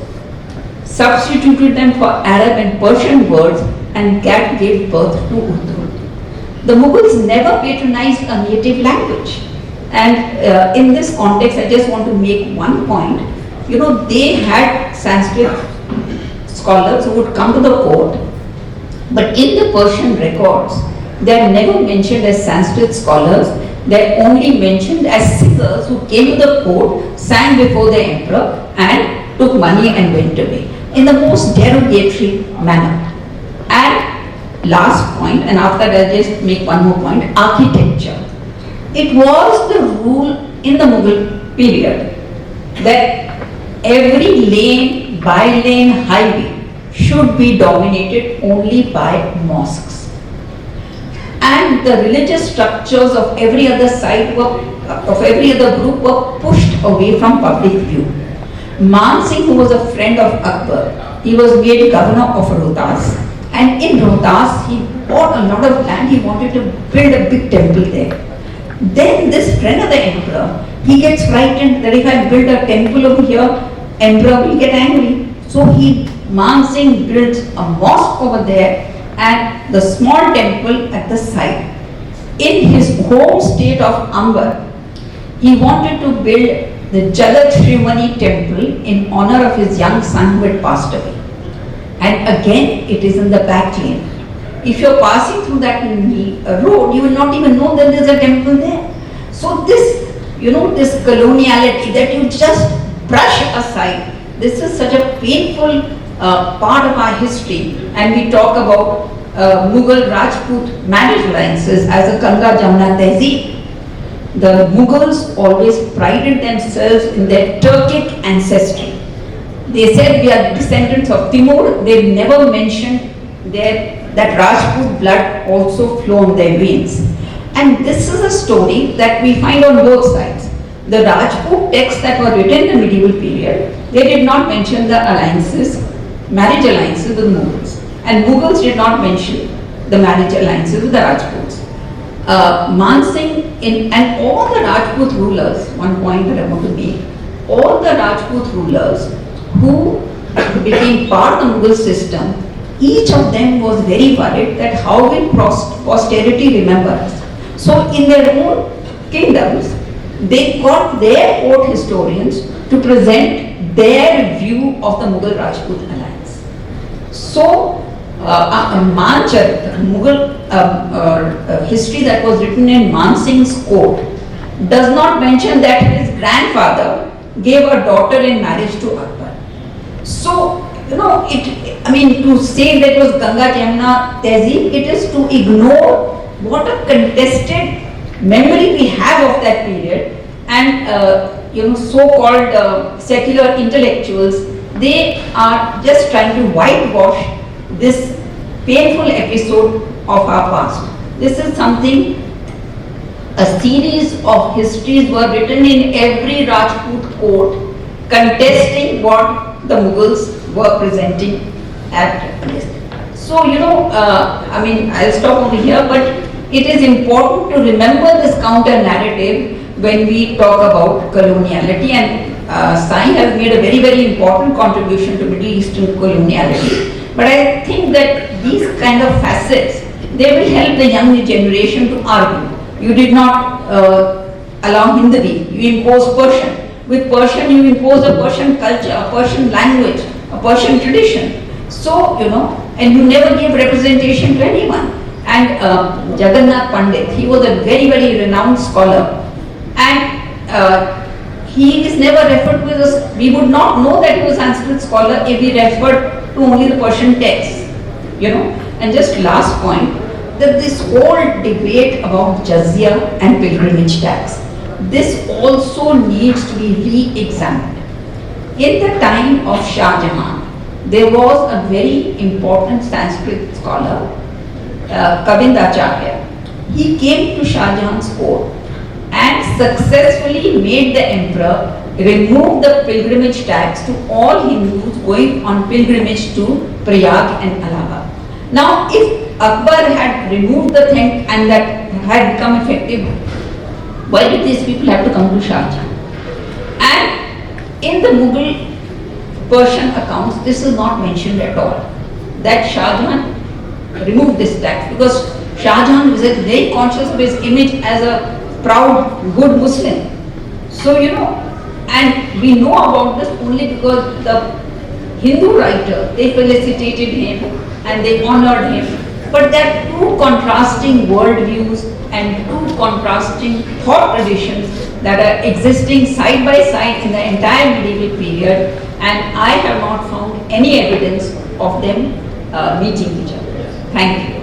E: substituted them for Arab and Persian words, and that gave birth to Urdu. The Mughals never patronized a native language. And in this context, I just want to make one point. You know, they had Sanskrit scholars who would come to the court, but in the Persian records, they are never mentioned as Sanskrit scholars. They are only mentioned as singers who came to the court, sang before the emperor, and took money and went away in the most derogatory manner. And last point, and after that I'll just make one more point, architecture. It was the rule in the Mughal period that every lane, by-lane highway should be dominated only by mosques. And the religious structures of every other side were, of every other group were pushed away from public view. Man Singh, who was a friend of Akbar, he was made governor of Rohtas. And in Rohtas, he bought a lot of land, he wanted to build a big temple there. Then this friend of the emperor, he gets frightened that if I build a temple over here, emperor will get angry. So Man Singh built a mosque over there and the small temple at the side. In his home state of Amber, he wanted to build the Jagat Shrimani temple in honor of his young son who had passed away. And again, it is in the back lane. If you are passing through that road, you will not even know that there is a temple there. So this, this coloniality that you just brush aside, this is such a painful part of our history. And we talk about Mughal Rajput marriage alliances as a Ganga Jamuna Tehzeeb. The Mughals always prided themselves in their Turkic ancestry. They said we are descendants of Timur. They never mentioned that Rajput blood also flow in their veins. And this is a story that we find on both sides. The Rajput texts that were written in the medieval period, they did not mention the alliances, marriage alliances with Mughals. And Mughals did not mention the marriage alliances with the Rajputs. Man Singh and all the Rajput rulers, one point that I want to make, all the Rajput rulers who became part of the Mughal system, each of them was very worried that how will posterity remember us. So in their own kingdoms, they got their court historians to present their view of the Mughal Rajput alliance. So Mughal history that was written in Man Singh's court does not mention that his grandfather gave a daughter in marriage to Akbar. So, to say that it was Ganga Jamuna Tehzeeb, it is to ignore what a contested memory we have of that period. And, so-called secular intellectuals, they are just trying to whitewash this painful episode of our past. This is something, a series of histories were written in every Rajput court contesting what the Mughals were presenting at this. So, I'll stop over here, but it is important to remember this counter narrative when we talk about coloniality, and Sai has made a very, very important contribution to Middle Eastern coloniality. But I think that these kind of facets, they will help the young generation to argue. You did not allow Hindavi, you imposed Persian. With Persian, you impose a Persian culture, a Persian language, a Persian tradition. So, and you never gave representation to anyone. And Jagannath Pandit, he was a very, very renowned scholar. And he is never referred to as, we would not know that he was a Sanskrit scholar if he referred to only the Persian texts. And just last point, that this whole debate about jizya and pilgrimage tax, this also needs to be re-examined. In the time of Shah Jahan, there was a very important Sanskrit scholar, Kavindacharya. He came to Shah Jahan's court and successfully made the emperor remove the pilgrimage tax to all Hindus going on pilgrimage to Prayag and Allahabad. Now, if Akbar had removed the thing and that had become effective, why did these people have to come to Shah Jahan? And in the Mughal Persian accounts, this is not mentioned at all, that Shah Jahan removed this tax, because Shah Jahan was very conscious of his image as a proud, good Muslim. So, and we know about this only because the Hindu writer, they felicitated him and they honored him. But there are two contrasting worldviews and two contrasting thought traditions that are existing side by side in the entire medieval period, and I have not found any evidence of them meeting each other. Thank you.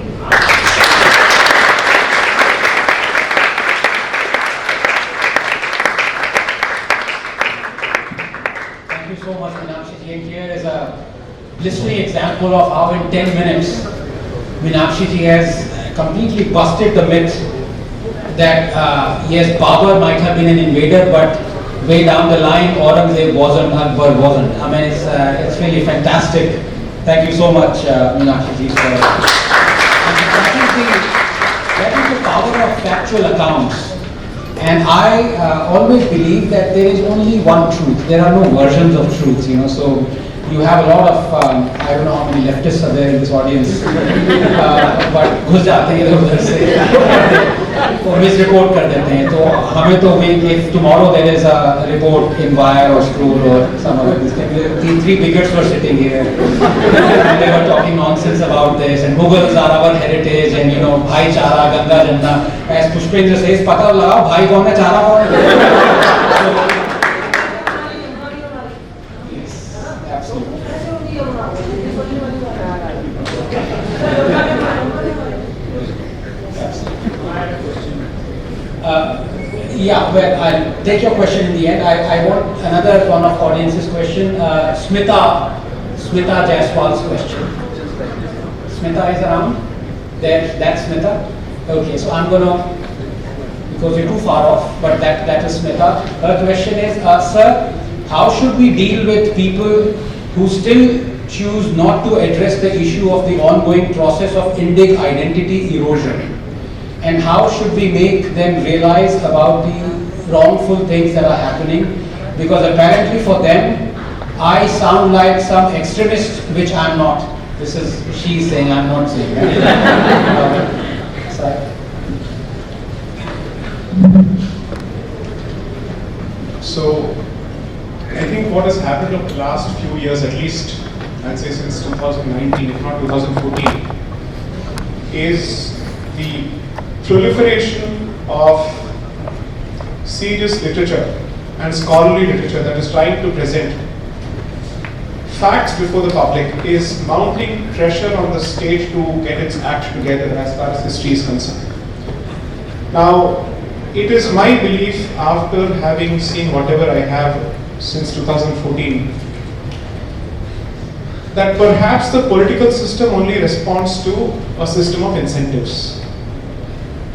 B: Thank you so much, Meenakshi Jain. Here is a blistering example of how in 10 minutes Meenakshi Ji has completely busted the myth that yes, Babur might have been an invader, but way down the line Aurangzeb wasn't, Akbar wasn't. I mean, it's really fantastic. Thank you so much, Meenakshi Ji, for that is the power of factual accounts. And I always believe that there is only one truth. There are no versions of truth, So you have a lot of, I don't know how many leftists are there in this audience, but घुस जाते हैं इधर से, वो misreport कर देते हैं. तो हमें तो if tomorrow there is a report in Wire or Scroll or some of this, the three bigots were sitting here and they were talking nonsense about this, and Mughals are our heritage, and भाईचारा, Ganga Jamuna. As Pushpendra says, पता लगाओ भाई कौन है, चारा कौन है. Yeah, well, I'll take your question in the end. I want another one of audience's question. Smita Jaiswal's question. Smita is around? That's Smita? Okay, so I'm gonna, because you're too far off, but that is Smita. Her question is, sir, how should we deal with people who still choose not to address the issue of the ongoing process of Indic identity erosion? And how should we make them realize about the wrongful things that are happening? Because apparently for them, I sound like some extremist, which I'm not. This is, she's saying, I'm not saying.
D: So, I think what has happened over the last few years, at least, I'd say since 2019, if not 2014, is the proliferation of serious literature and scholarly literature that is trying to present facts before the public is mounting pressure on the state to get its act together as far as history is concerned. Now, it is my belief, after having seen whatever I have since 2014, that perhaps the political system only responds to a system of incentives.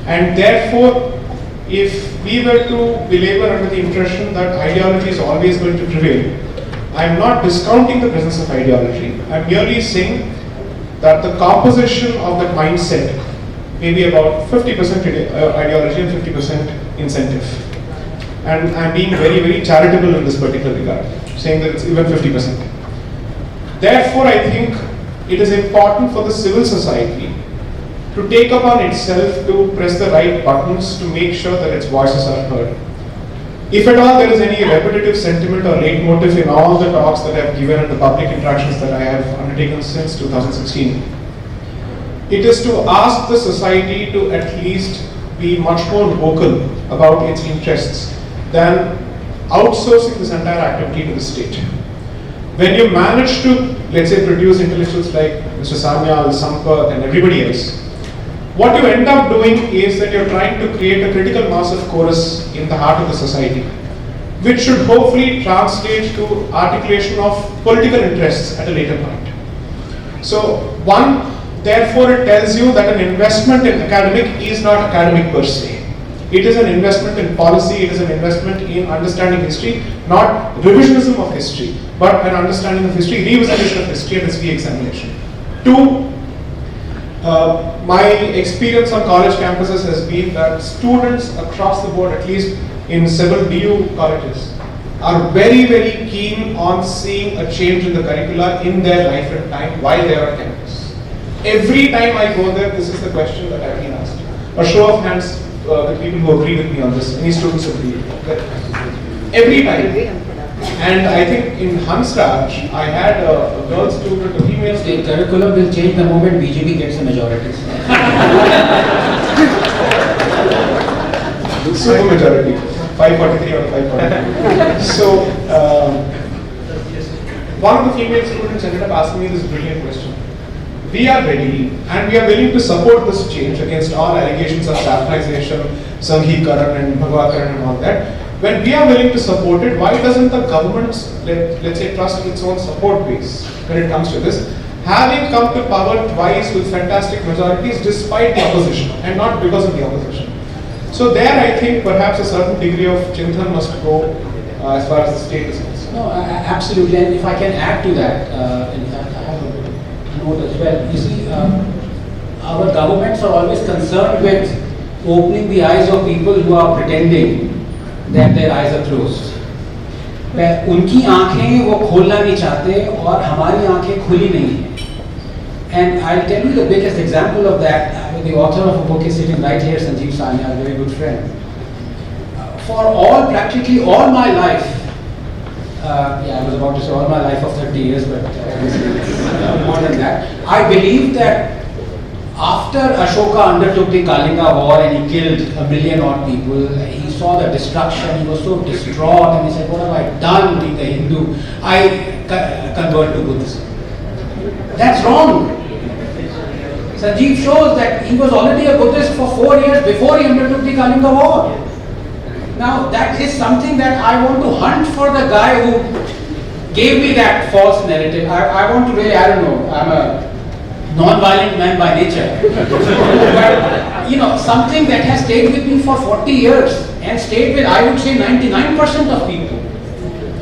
D: And therefore, if we were to belabor under the impression that ideology is always going to prevail, I am not discounting the presence of ideology. I am merely saying that the composition of that mindset may be about 50% ideology and 50% incentive. And I am being very, very charitable in this particular regard, saying that it's even 50%. Therefore, I think it is important for the civil society to take upon itself to press the right buttons to make sure that its voices are heard. If at all there is any repetitive sentiment or leitmotif in all the talks that I have given and the public interactions that I have undertaken since 2016, it is to ask the society to at least be much more vocal about its interests than outsourcing this entire activity to the state. When you manage to, let's say, produce intellectuals like Mr. Samyal, Sampak and everybody else, what you end up doing is that you're trying to create a critical mass of chorus in the heart of the society, which should hopefully translate to articulation of political interests at a later point. So, one, therefore it tells you that an investment in academic is not academic per se. It is an investment in policy, it is an investment in understanding history, not revisionism of history, but an understanding of history, revisitation of history, and its re-examination. Two, my experience on college campuses has been that students across the board, at least in several BU colleges, are very, very keen on seeing a change in the curricula in their life and time while they are on campus. Every time I go there, this is the question that I've been asked. A show of hands, the people who agree with me on this, any students agree? Every time. And I think in Hansraj, I had a girl student, a female
B: The
D: student.
B: curriculum will change the moment BJP gets a majority.
D: Super majority, 543 out of 543. So, one of the female students ended up asking me this brilliant question. We are ready and we are willing to support this change against all allegations of saffronization, Sanghikaran and Bhagwakaran and all that. When we are willing to support it, why doesn't the government, let's say, trust its own support base when it comes to this? Having come to power twice with fantastic majorities despite the opposition and not because of the opposition. So there I think perhaps a certain degree of Chintan must go as far as the state is concerned.
B: No, absolutely. And if I can add to that, and I have a note as well. You see, our governments are always concerned with opening the eyes of people who are pretending that their eyes are closed. उनकी आंखें वो खोलना नहीं चाहते और हमारी आंखें खुली नहीं हैं. And I'll tell you the biggest example of that. The author of a book is sitting right here, Sanjeev Sanya, a very good friend. For practically all my life, I was about to say all my life of 30 years, but more than that, I believe that after Ashoka undertook the Kalinga war and he killed 1 million odd people, he saw the destruction, he was so distraught and he said, what have I done with the Hindu? I convert to Buddhism. That's wrong. Sanjeev shows that he was already a Buddhist for 4 years before he undertook the Kalinga war. Now that is something that I want to hunt for the guy who gave me that false narrative. I want to really, I don't know, I'm a non-violent man by nature. But something that has stayed with me for 40 years and stayed with, I would say, 99% of people.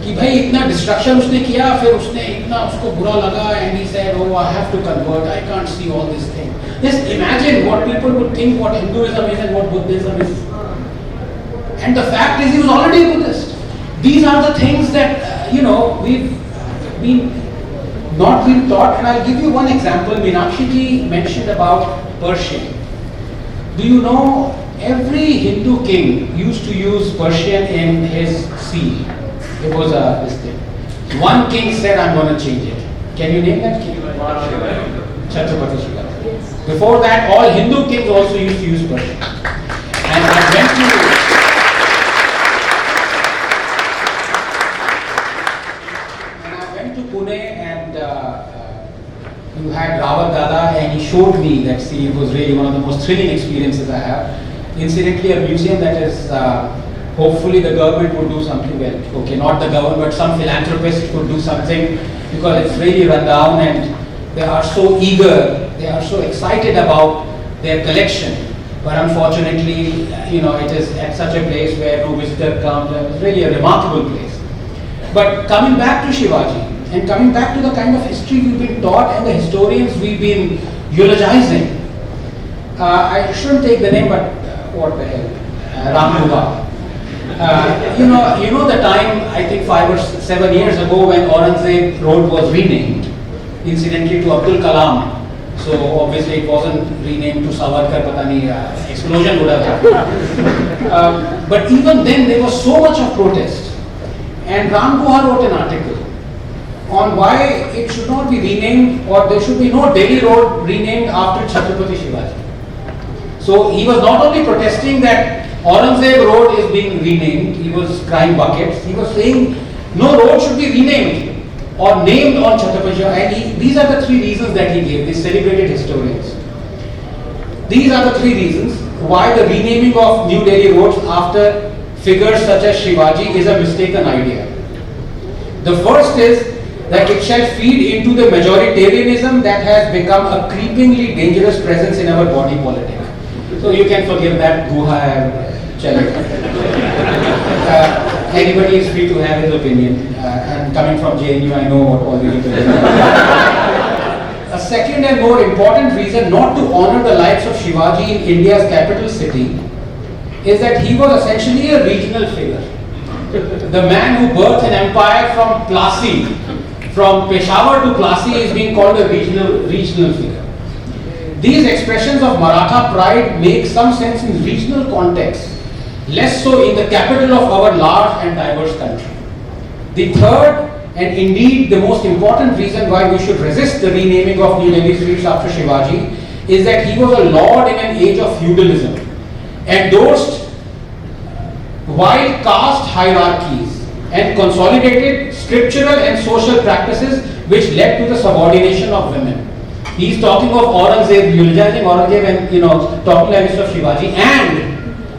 B: कि भाई इतना destruction उसने किया, फिर उसने इतना उसको बुरा लगा and he said, oh, I have to convert, I can't see all this thing. Just imagine what people would think what Hinduism is and what Buddhism is. And the fact is he was already a Buddhist. These are the things that, we've not been taught. And I'll give you one example. Meenakshi Ji mentioned about Persian. Do you know every Hindu king used to use Persian in his seal? It was this thing. One king said, I'm going to change it. Can you name that king? Chhatrapati Shivaji. Before that, all Hindu kings also used to use Persian. And I went to Pune and you had Rawat Dada and he showed me that sea. It was really one of the most thrilling experiences I have. Incidentally, a museum that is hopefully the government would do something well. Okay, not the government, but some philanthropist would do something because it's really run down and they are so eager, they are so excited about their collection. But unfortunately, it is at such a place where no visitor comes and it's really a remarkable place. But coming back to Shivaji and coming back to the kind of history we've been taught and the historians we've been eulogizing, I shouldn't take the name, but what the hell, Ram. You know the time, I think 5 or 7 years ago when Aurangzeb Road was renamed, incidentally to Abdul Kalam. So obviously it wasn't renamed to Savarkar, patani, explosion would have happened. But even then there was so much of protest. And Ram Guha wrote an article on why it should not be renamed or there should be no Delhi road renamed after Chhatrapati Shivaji. So he was not only protesting that Aurangzeb Road is being renamed, he was crying buckets, he was saying no road should be renamed or named on Chhatrapati Shivaji. And these are the 3 reasons that he gave, these celebrated historians. These are the 3 reasons why the renaming of New Delhi roads after figures such as Shivaji is a mistaken idea. The first is that it shall feed into the majoritarianism that has become a creepingly dangerous presence in our body politic. So you can forgive that Guha and chalega. Anybody is free to have his opinion, and coming from JNU, I know what all these opinions are. A second and more important reason not to honor the lives of Shivaji in India's capital city is that he was essentially a regional figure. The man who birthed an empire from Plassey, from Peshawar to Plassey, is being called a regional figure. These expressions of Maratha pride make some sense in regional context, less so in the capital of our large and diverse country. The third, and indeed the most important reason why we should resist the renaming of New Delhi streets after Shivaji is that he was a lord in an age of feudalism, endorsed wild caste hierarchies, and consolidated scriptural and social practices which led to the subordination of women. He is talking of Aurangzeb, eulogizing Aurangzeb and talking like this of Shivaji. And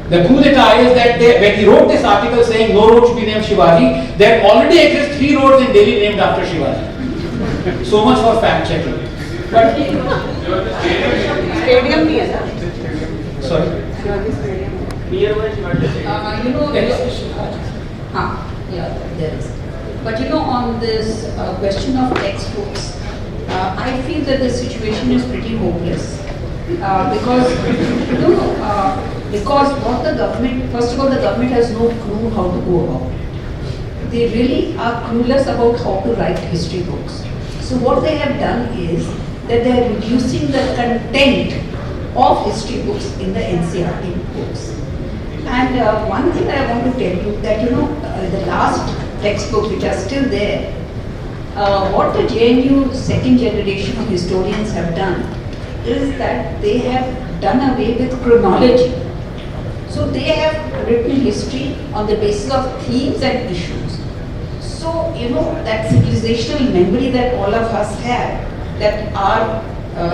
B: the coup d'etat is that when he wrote this article saying no road should be named Shivaji, there already exist 3 roads in Delhi named after Shivaji. So much for fact checking. But
F: stadium bhi hai na?
B: sorry.
E: There is. But on this question of textbooks, I feel that the situation is pretty hopeless because what the government, first of all, the government has no clue how to go about it. They really are clueless about how to write history books. So what they have done is that they are reducing the content of history books in the NCERT books. And one thing I want to tell you that the last textbooks which are still there, what the JNU second generation of historians have done is that they have done away with chronology. So they have written history on the basis of themes and issues. So that civilizational memory that all of us have, that our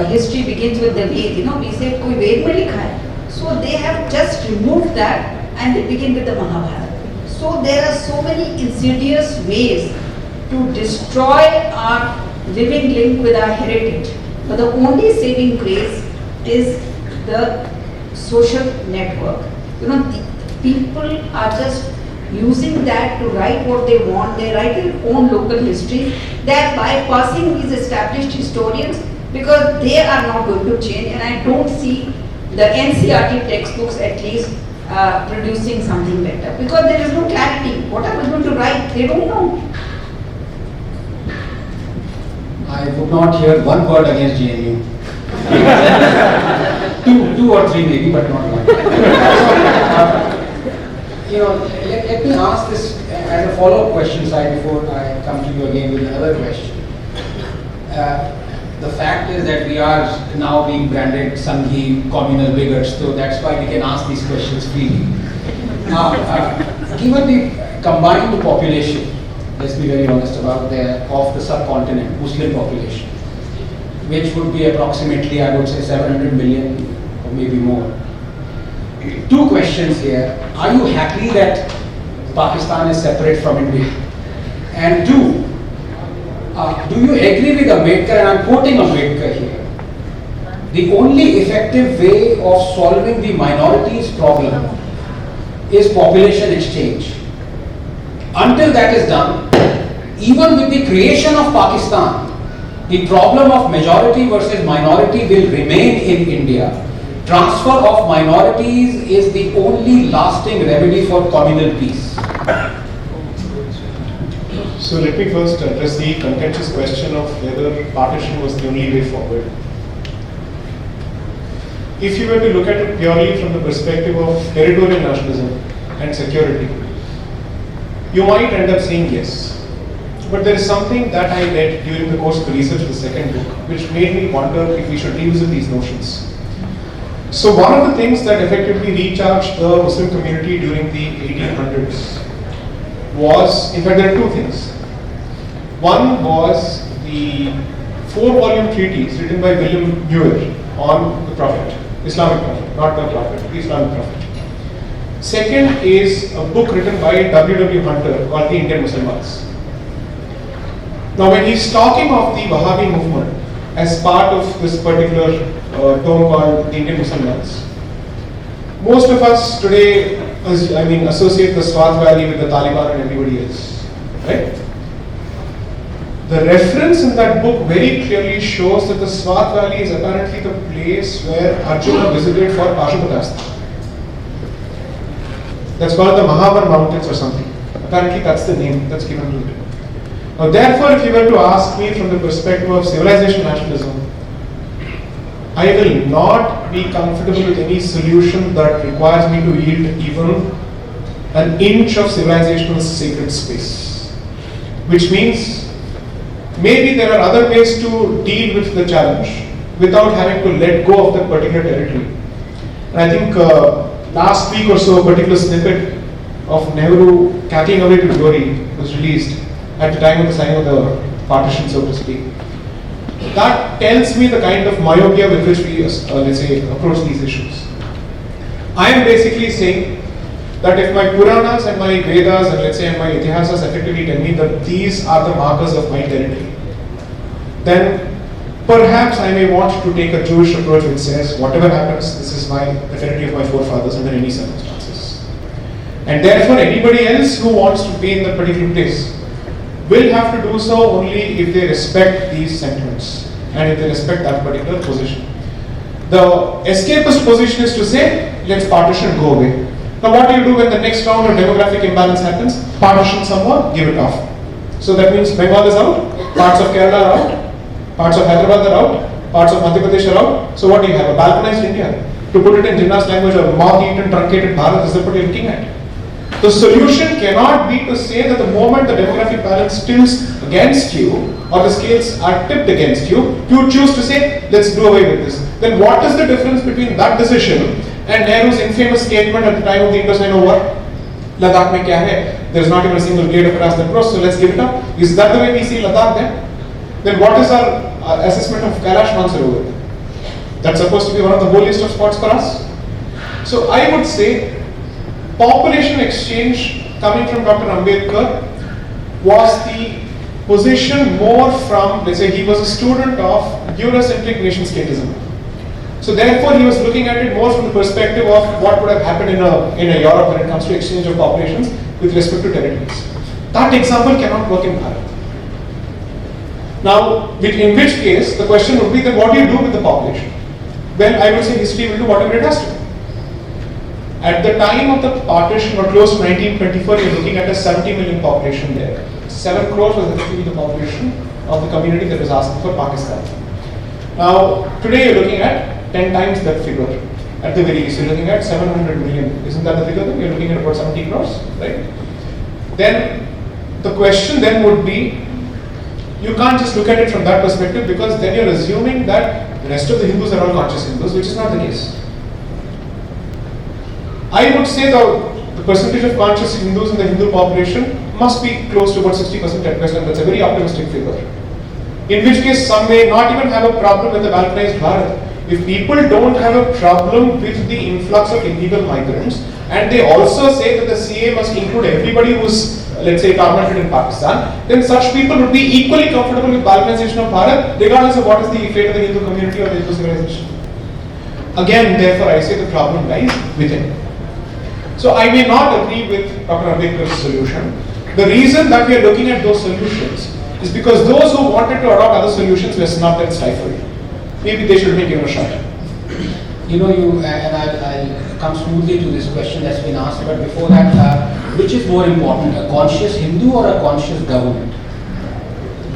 E: history begins with the Ved. We say koi Ved mein likha hai. So they have just removed that and they begin with the Mahabharata. So there are so many insidious ways to destroy our living link with our heritage. But the only saving grace is the social network. The people are just using that to write what they want. They write their own local history. They are bypassing these established historians because they are not going to change. And I don't see the NCERT textbooks at least producing something better because there is no clarity. What are we going to write? They don't know.
B: I would not hear one word against JNU. two or three maybe, but not one. Let me ask this as a follow-up question, Sai, before I come to you again with another question. The fact is that we are now being branded Sanghi communal bigots, so that's why we can ask these questions freely. Given the combined population, let's be very honest about of the subcontinent, Muslim population, which would be approximately, I would say, 700 million or maybe more. 2 questions here. Are you happy that Pakistan is separate from India? And 2, do you agree with Ambedkar, and I'm quoting Ambedkar here, the only effective way of solving the minorities problem is population exchange. Until that is done, even with the creation of Pakistan, the problem of majority versus minority will remain in India. Transfer of minorities is the only lasting remedy for communal peace.
D: So let me first address the contentious question of whether partition was the only way forward. If you were to look at it purely from the perspective of territorial nationalism and security, you might end up saying yes. But there is something that I read during the course of the research of the second book which made me wonder if we should revisit these notions. So one of the things that effectively recharged the Muslim community during the 1800s was, in fact there are 2 things. One was the 4-volume treatise written by William Muir on the Prophet, Islamic Prophet, not the Prophet, the Islamic Prophet. Second is a book written by W. Hunter called The Indian Muslims. Now when he's talking of the Wahhabi movement as part of this particular tome called the Indian Muslims, most of us today associate the Swat Valley with the Taliban and everybody else, right? The reference in that book very clearly shows that the Swat Valley is apparently the place where Arjuna visited for Pashupatasana. That's called the Mahavar Mountains or something. Apparently that's the name that's given to it. Now therefore, if you were to ask me from the perspective of civilization nationalism, I will not be comfortable with any solution that requires me to yield even an inch of civilizational sacred space. Which means, maybe there are other ways to deal with the challenge without having to let go of that particular territory. And I think last week or so, a particular snippet of Nehru cackling away to glory was released at the time of the signing of the partition, so to speak. That tells me the kind of myopia with which we, let's say, approach these issues. I am basically saying that if my Puranas and my Vedas and let's say my Itihasas effectively tell me that these are the markers of my territory, then perhaps I may want to take a Jewish approach which says, whatever happens, this is the territory of my forefathers under any circumstances. And therefore, anybody else who wants to be in that particular place will have to do so only if they respect these sentiments and if they respect that particular position. The escapist position is to say, let's partition and go away. Now what do you do when the next round of demographic imbalance happens? Partition some more, give it off. So that means Bengal is out, parts of Kerala are out, parts of Hyderabad are out, parts of Madhya Pradesh are out. So what do you have? A balkanized India. To put it in Jinnah's language, a moth-eaten, truncated Bharat is what you're looking at. The solution cannot be to say that the moment the demographic balance tilts against you or the scales are tipped against you, you choose to say, let's do away with this. Then what is the difference between that decision and Nehru's infamous statement at the time of the Indocine War? Ladakh mein kya hai? There's not even a single blade across the cross, so let's give it up. Is that the way we see Ladakh then what is our assessment of Kailash Mansarovar? That's supposed to be one of the holiest of spots for us. So I would say population exchange coming from Dr. Ambedkar was the position more from, let's say, he was a student of Eurocentric nation statism. So therefore, he was looking at it more from the perspective of what would have happened in a Europe when it comes to exchange of populations with respect to territories. That example cannot work in Bharat. Now, in which case, the question would be then what do you do with the population? Well, I would say history will do whatever it has to. At the time of the partition, or close to 1924, you're looking at a 70 million population there. 7 crores was effectively the population of the community that was asking for Pakistan. Now, today you're looking at 10 times that figure. At the very least, you're looking at 700 million. Isn't that the figure then? You're looking at about 70 crores, right? Then, the question then would be, you can't just look at it from that perspective because then you're assuming that the rest of the Hindus are all conscious Hindus, which is not the case. I would say the percentage of conscious Hindus in the Hindu population must be close to about 60% at best, and that's a very optimistic figure. In which case, some may not even have a problem with the balkanized Bharat. If people don't have a problem with the influx of illegal migrants, and they also say that the CA must include everybody who's, let's say, tormented in Pakistan, then such people would be equally comfortable with balkanization of Bharat, regardless of what is the fate of the Hindu community or the Hindu civilization. Again, therefore, I say the problem lies within. So I may not agree with Dr. Ambedkar's solution. The reason that we are looking at those solutions is because those who wanted to adopt other solutions were snubbed and stifled. Maybe they should be given a shot.
B: You know, and I'll come smoothly to this question that's been asked, but before that, which is more important, a conscious Hindu or a conscious government?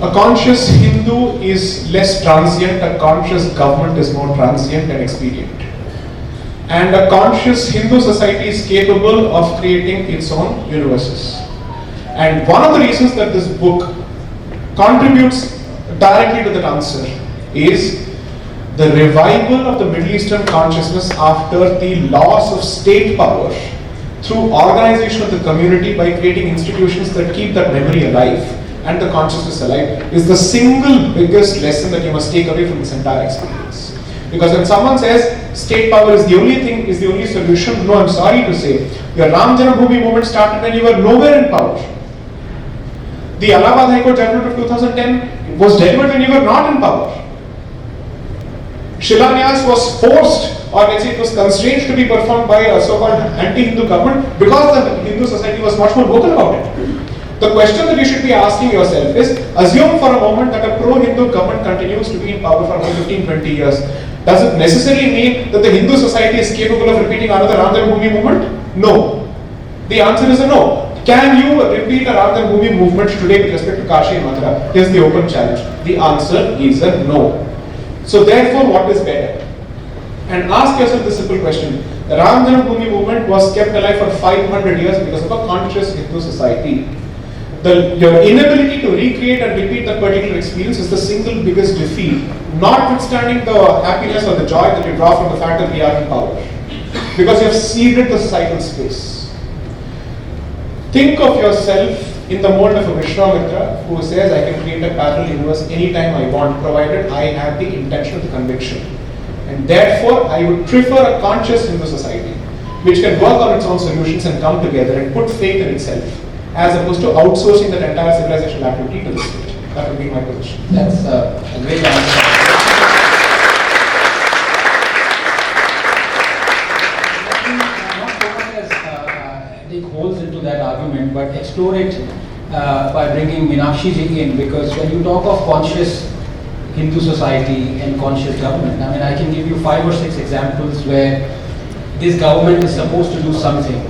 D: A conscious Hindu is less transient, a conscious government is more transient and expedient. And a conscious Hindu society is capable of creating its own universes. And one of the reasons that this book contributes directly to that answer is the revival of the Middle Eastern consciousness after the loss of state power through organization of the community by creating institutions that keep that memory alive and the consciousness alive is the single biggest lesson that you must take away from this entire experience. Because when someone says state power is the only thing, is the only solution, no, I'm sorry to say, your Ram Janambhoomi movement started when you were nowhere in power. The Allahabad High Court judgment of 2010 was delivered when you were not in power. Shilanyas was forced, or let's say it was constrained to be performed by a so-called anti-Hindu government because the Hindu society was much more vocal about it. The question that you should be asking yourself is, assume for a moment that a pro-Hindu government continues to be in power for about 15-20 years. Does it necessarily mean that the Hindu society is capable of repeating another Ram Janmabhoomi movement? No. The answer is a no. Can you repeat a Ram Janmabhoomi movement today with respect to Kashi and Mathura? Here's the open challenge. The answer is a no. So therefore, what is better? And ask yourself this simple question. The Ram Janmabhoomi movement was kept alive for 500 years because of a conscious Hindu society. Your inability to recreate and repeat that particular experience is the single biggest defeat, notwithstanding the happiness or the joy that you draw from the fact that we are in power. Because you have seeded the societal space. Think of yourself in the mold of a Vishwamitra who says, I can create a parallel universe anytime I want, provided I have the intention, the conviction. And therefore, I would prefer a conscious Hindu society, which can work on its own solutions and come together and put faith in itself, as opposed to outsourcing that entire civilizational activity to the state. That would be my position.
B: That's a great answer. Not so much as dig holes into that argument, but explore it by bringing Meenakshi Jain in, because when you talk of conscious Hindu society and conscious government, I mean, I can give you 5 or 6 examples where this government is supposed to do something,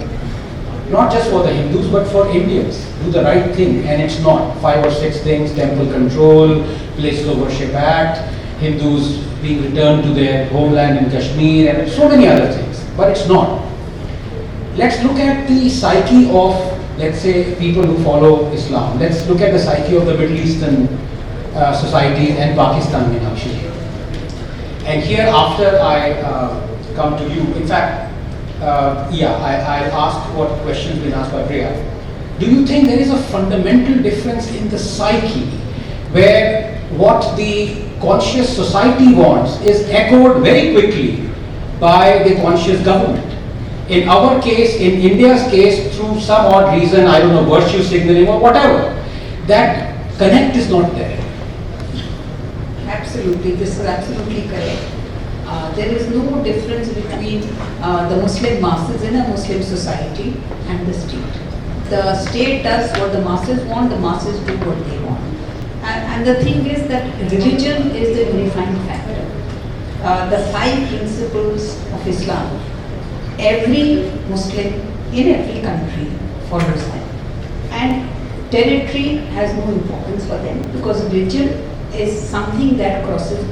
B: not just for the Hindus but for Indians, do the right thing, and it's not. 5 or 6 things: temple control, places of worship act, Hindus being returned to their homeland in Kashmir, and so many other things, but it's not. Let's look at the psyche of, let's say, people who follow Islam. Let's look at the psyche of the Middle Eastern societies and Pakistan, Meenakshi. And here, after I come to you, in fact, I'll ask what questions been asked by Priya. Do you think there is a fundamental difference in the psyche where what the conscious society wants is echoed very quickly by the conscious government? In our case, in India's case, through some odd reason, I don't know, virtue signaling or whatever, that connect is not there.
E: Absolutely, this is absolutely correct. There is no difference between the Muslim masses in a Muslim society and the state. The state does what the masses want, the masses do what they want. And the thing is that religion is the unifying factor. The 5 principles of Islam, every Muslim in every country follows them. And territory has no importance for them because religion is something that crosses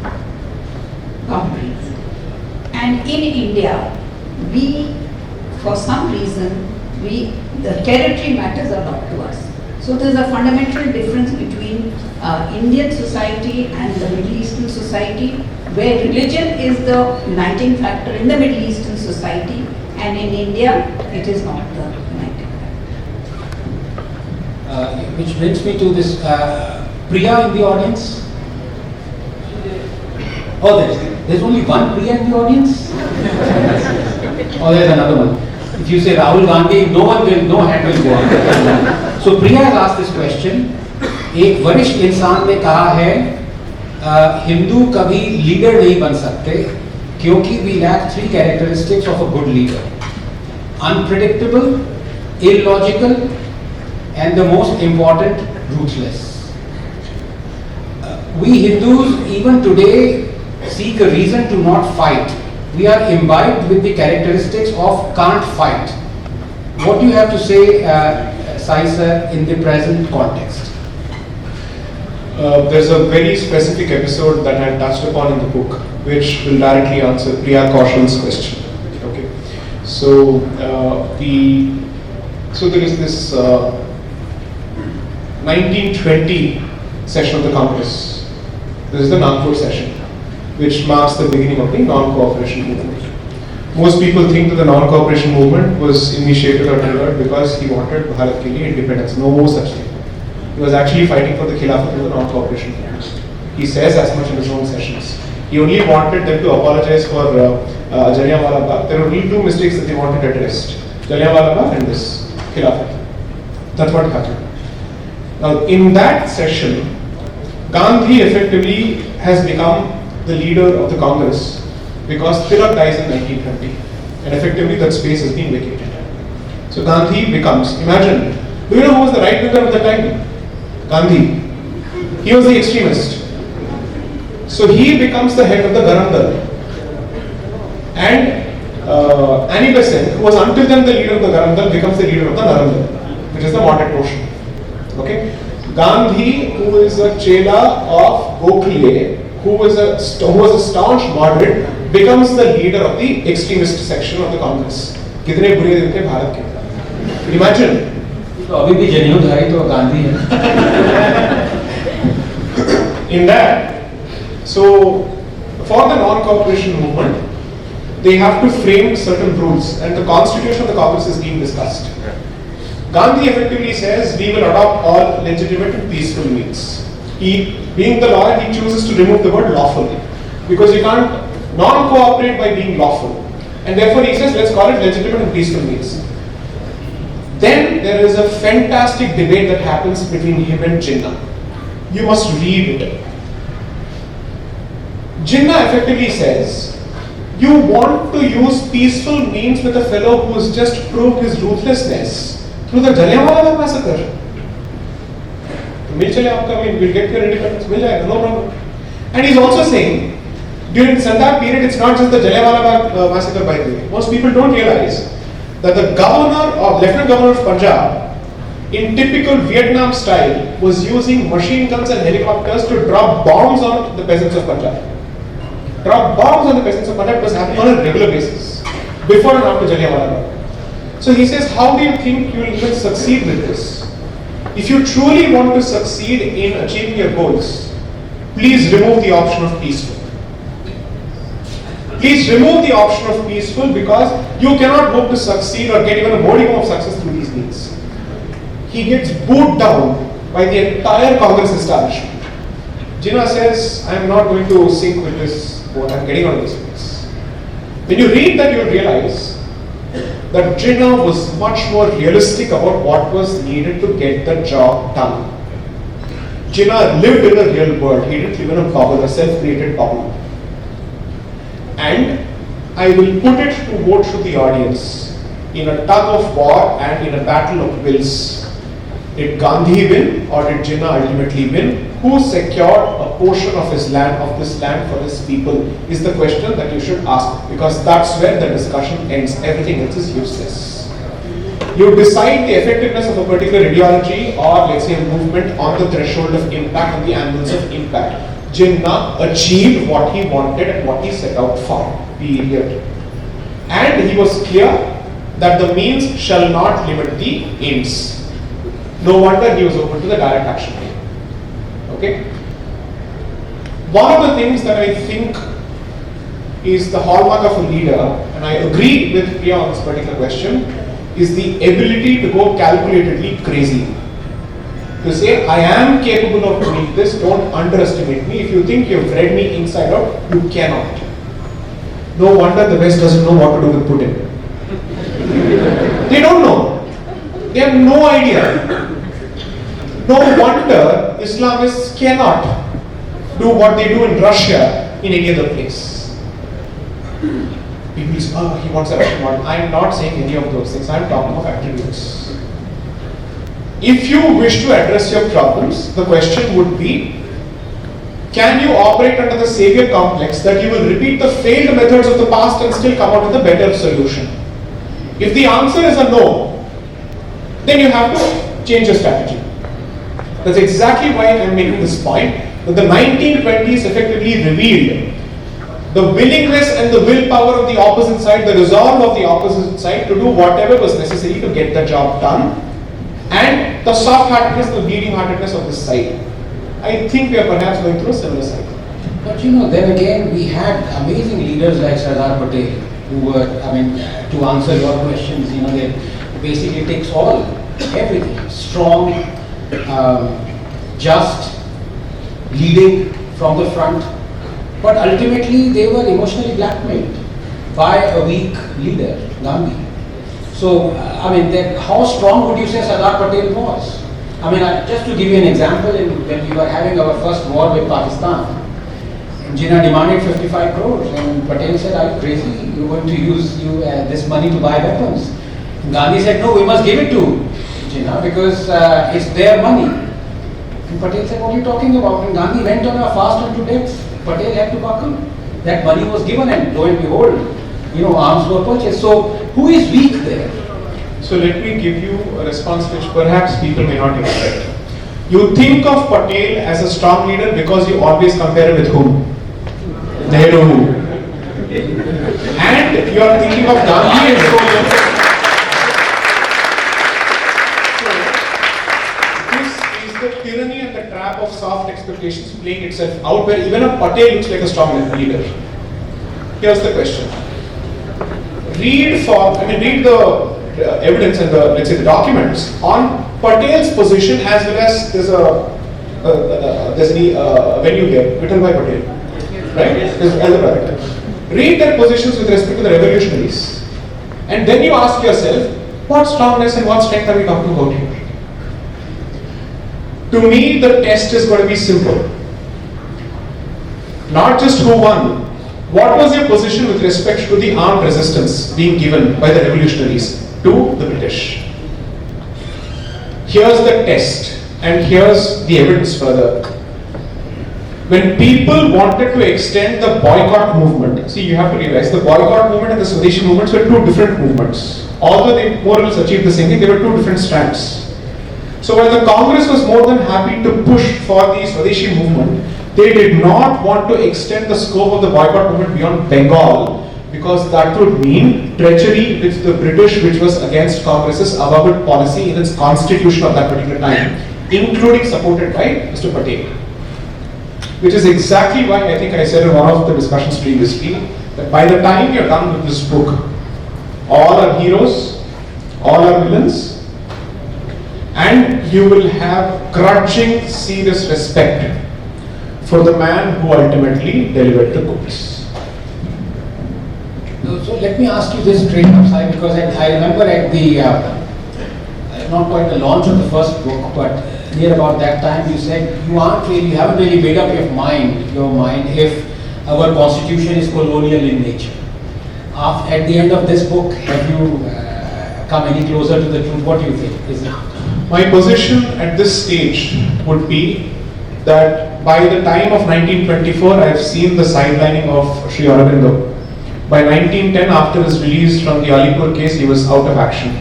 E: boundaries. And in India, we, for some reason, the territory matters a lot to us. So there's a fundamental difference between Indian society and the Middle Eastern society, where religion is the uniting factor in the Middle Eastern society, and in India, it is not the uniting factor.
B: Which brings me to this Priya in the audience. Oh, there's only one Priya in the audience? Oh, there's another one. If you say Rahul Gandhi, no hand will go up. So Priya has asked this question. एक वरिष्ठ इंसान ने कहा है हिंदू कभी leader नहीं बन सकते क्योंकि we lack 3 characteristics of a good leader: unpredictable, illogical, and the most important, ruthless. We Hindus even today seek a reason to not fight. We are imbibed with the characteristics of can't fight. What do you have to say, Sai sir, in the present context?
D: There's a very specific episode that I touched upon in the book, which will directly answer Priya Kaushal's question. Okay, so there is this 1920 session of the Congress. This is the Nagpur session, which marks the beginning of the non-cooperation movement. Most people think that the non-cooperation movement was initiated or triggered because he wanted Bharat ke liye independence. No such thing. He was actually fighting for the Khilafat of the non-cooperation movement. He says as much in his own sessions. He only wanted them to apologize for Jallianwala Bagh. There were only 2 mistakes that they wanted addressed: Jallianwala Bagh and this Khilafat. That's what happened. Now, in that session, Gandhi effectively has become the leader of the Congress because Tilak dies in 1920 and effectively that space has been vacated. So Gandhi becomes, imagine, do you know who was the right winger of the time? Gandhi. He was the extremist. So he becomes the head of the Garam Dal. And Annie Besant, who was until then the leader of the Garam Dal, becomes the leader of the Naram Dal, which is the moderate portion. Okay? Gandhi, who is a chela of Gokhale, who was a staunch moderate, becomes the leader of the extremist section of the Congress. कितने बुरे दिन थे भारत के? Imagine.
B: तो अभी भी जनेऊधारी तो गांधी है.
D: In that, so for the non-cooperation movement, they have to frame certain rules, and the constitution of the Congress is being discussed. Gandhi effectively says we will adopt all legitimate and peaceful means. He, being the lawyer, he chooses to remove the word lawfully because you can't non-cooperate by being lawful, and therefore he says let's call it legitimate and peaceful means. Then there is a fantastic debate that happens between him and Jinnah. You must read it. Jinnah effectively says, you want to use peaceful means with a fellow who has just proved his ruthlessness through the Jallianwala Bagh massacre. We'll get your independence, no problem. And he's also saying, during this entire period, it's not just the Jallianwala Bagh massacre, by the way. Most people don't realize that the governor or lieutenant governor of Punjab, in typical Vietnam style, was using machine guns and helicopters to drop bombs on the peasants of Punjab. Drop bombs on the peasants of Punjab was happening on a regular basis, before and after Jallianwala Bagh. So he says, how do you think you will even succeed with this? If you truly want to succeed in achieving your goals, please remove the option of peaceful. Please remove the option of peaceful because you cannot hope to succeed or get even a modicum of success through these means. He gets booed down by the entire Congress establishment. Jinnah says, I am not going to sink with this boat, I am getting on this place. When you read that, you will realize that Jinnah was much more realistic about what was needed to get the job done. Jinnah lived in a real world, he didn't live in a bubble, a self-created bubble. And I will put it to vote to the audience in a tug of war and in a battle of wills. Did Gandhi win or did Jinnah ultimately win? Who secured a portion of his land, of this land for his people, is the question that you should ask, because that's where the discussion ends. Everything else is useless. You decide the effectiveness of a particular ideology or let's say a movement on the threshold of impact, on the angles of impact. Jinnah achieved what he wanted and what he set out for, period. And he was clear that the means shall not limit the ends. No wonder he was open to the direct action. Okay? One of the things that I think is the hallmark of a leader, and I agree with Priya on this particular question, is the ability to go calculatedly crazy. To say, I am capable of doing this, don't underestimate me. If you think you've read me inside out, you cannot. No wonder the West doesn't know what to do with Putin. They don't know. They have no idea. No wonder Islamists cannot do what they do in Russia in any other place. People say, oh, he wants a Russian model. I am not saying any of those things. I am talking of attributes. If you wish to address your problems, the question would be, can you operate under the savior complex that you will repeat the failed methods of the past and still come out with a better solution? If the answer is a no, then you have to change your strategy. That's exactly why I am making this point, that the 1920s effectively revealed the willingness and the willpower of the opposite side, the resolve of the opposite side to do whatever was necessary to get the job done, and the soft-heartedness, the bleeding-heartedness of this side. I think we are perhaps going through a similar cycle.
B: But then again, we had amazing leaders like Sardar Patel, who were, to answer your questions, they basically takes everything, strong, just, leading from the front, but ultimately they were emotionally blackmailed by a weak leader, Gandhi. So, how strong would you say Sardar Patel was? Just to give you an example, when we were having our first war with Pakistan, Jinnah demanded 55 crores and Patel said, are you crazy? You're going to use this money to buy weapons. And Gandhi said, no, we must give it to Jinnah because it's their money. And Patel said, what are you talking about? And Gandhi went on a fast unto death. Patel had to buckle. That money was given and lo and behold, arms were purchased. So who is weak there?
D: So let me give you a response which perhaps people may not expect. You think of Patel as a strong leader because you always compare him with whom? Nehru. And you are thinking of Gandhi and so this is the tyranny and the trap of soft expectations playing itself out where even a Patel looks like a strong leader. Here's the question. Read the evidence and let's say the documents on Patel's position as well as there's a venue here written by Patel, right? There's elder brother. Read their positions with respect to the revolutionaries, and then you ask yourself, what strongness and what strength are we talking about here? To me, the test is going to be simple. Not just who won. What was your position with respect to the armed resistance being given by the revolutionaries to the British? Here's the test, and here's the evidence further. When people wanted to extend the boycott movement, see, you have to realize the boycott movement and the Swadeshi movements were two different movements. Although they more or less achieved the same thing, they were two different strands. So while the Congress was more than happy to push for the Swadeshi movement, they did not want to extend the scope of the boycott movement beyond Bengal because that would mean treachery with the British, which was against Congress's avowed policy in its constitution of that particular time, including supported by Mr. Patel. Which is exactly why I think I said in one of the discussions previously that by the time you're done with this book, all are heroes, all are villains, and you will have grudging, serious respect for the man who ultimately delivered the goods.
B: So let me ask you this straight up, Sai, because I remember at the, not quite the launch of the first book, but near about that time you said you haven't really made up your mind if our constitution is colonial in nature. At the end of this book, have you come any closer to the truth? What do you think?
D: My position at this stage would be that by the time of 1924, I have seen the sidelining of Sri Aurobindo. By 1910, after his release from the Alipur case, he was out of action.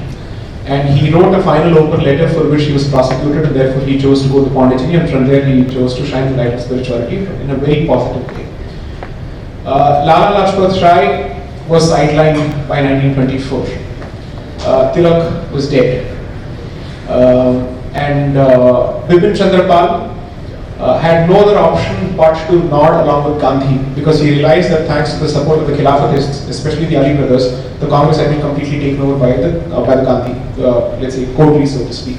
D: And he wrote a final open letter for which he was prosecuted, and therefore he chose to go to Pondicherry, and from there he chose to shine the light of spirituality in a very positive way. Lala Lajpat Rai was sidelined by 1924. Tilak was dead. And Bipin Chandra Pal had no other option but to nod along with Gandhi, because he realized that thanks to the support of the Khilafatists, especially the Ali brothers, the Congress had been completely taken over by the Gandhi, let's say, coterie, so to speak.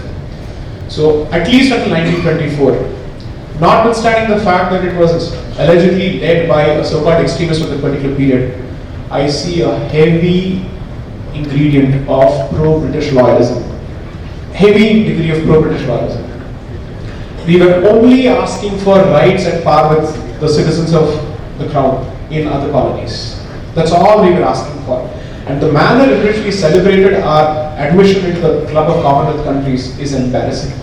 D: So at least until 1924, notwithstanding the fact that it was allegedly led by a so-called extremist of that particular period, I see a heavy ingredient of pro-British loyalism. Heavy degree of pro-British loyalism. We were only asking for rights at par with the citizens of the crown in other colonies. That's all we were asking for. And the manner in which we celebrated our admission into the Club of Commonwealth Countries is embarrassing.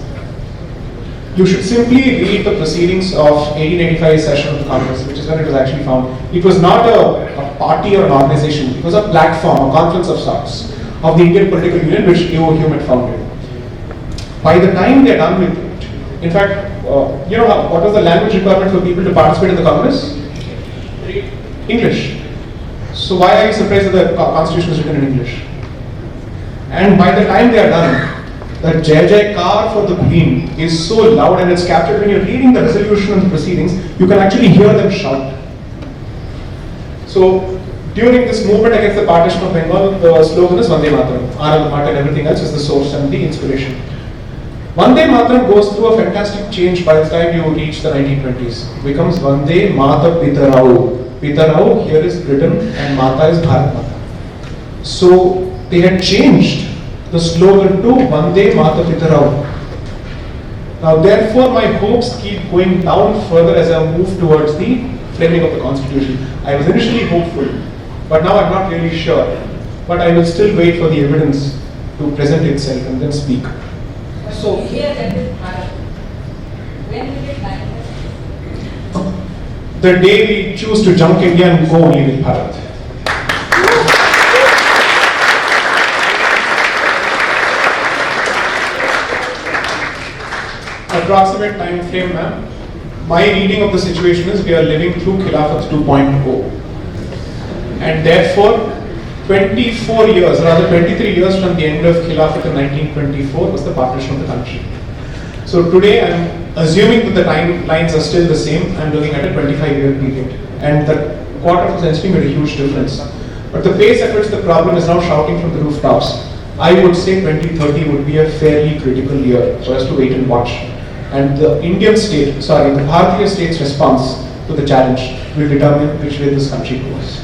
D: You should simply read the proceedings of 1885 session of the Congress, which is when it was actually found. It was not a party or an organization. It was a platform, a conference of sorts of the Indian political union, which A.O. Hume had founded. By the time they are done with it, in fact, what was the language requirement for people to participate in the Congress? English. So why are you surprised that the Constitution is written in English? And by the time they are done, the Jai Jaikar for the Queen is so loud and it's captured when you're reading the resolution and the proceedings, you can actually hear them shout. So during this movement against the partition of Bengal, the slogan is Vande Mataram. Anand Ranganathan and everything else is the source and the inspiration. Vande Mataram goes through a fantastic change by the time you reach the 1920s. It becomes Vande Mata Pitarao. Pitarao here is Britain and Mata is Bharat Mata. So they had changed the slogan to Vande Mata Pitarao. Now therefore my hopes keep going down further as I move towards the framing of the constitution. I was initially hopeful, but now I'm not really sure. But I will still wait for the evidence to present itself and then speak.
B: So,
G: Here that is Bharat. When will it manifest?
D: The day we choose to junk India and go only with Bharat. Approximate time frame, ma'am. My reading of the situation is we are living through Khilafat 2.0. And therefore, 24 years, rather 23 years from the end of Khilafat in 1924 was the partition of the country. So today I'm assuming that the timelines are still the same. I'm looking at a 25-year period. And the quarter of a century made a huge difference. But the pace at which the problem is now shouting from the rooftops, I would say 2030 would be a fairly critical year for us to wait and watch. And the the Bharatiya state's response to the challenge will determine which way this country goes.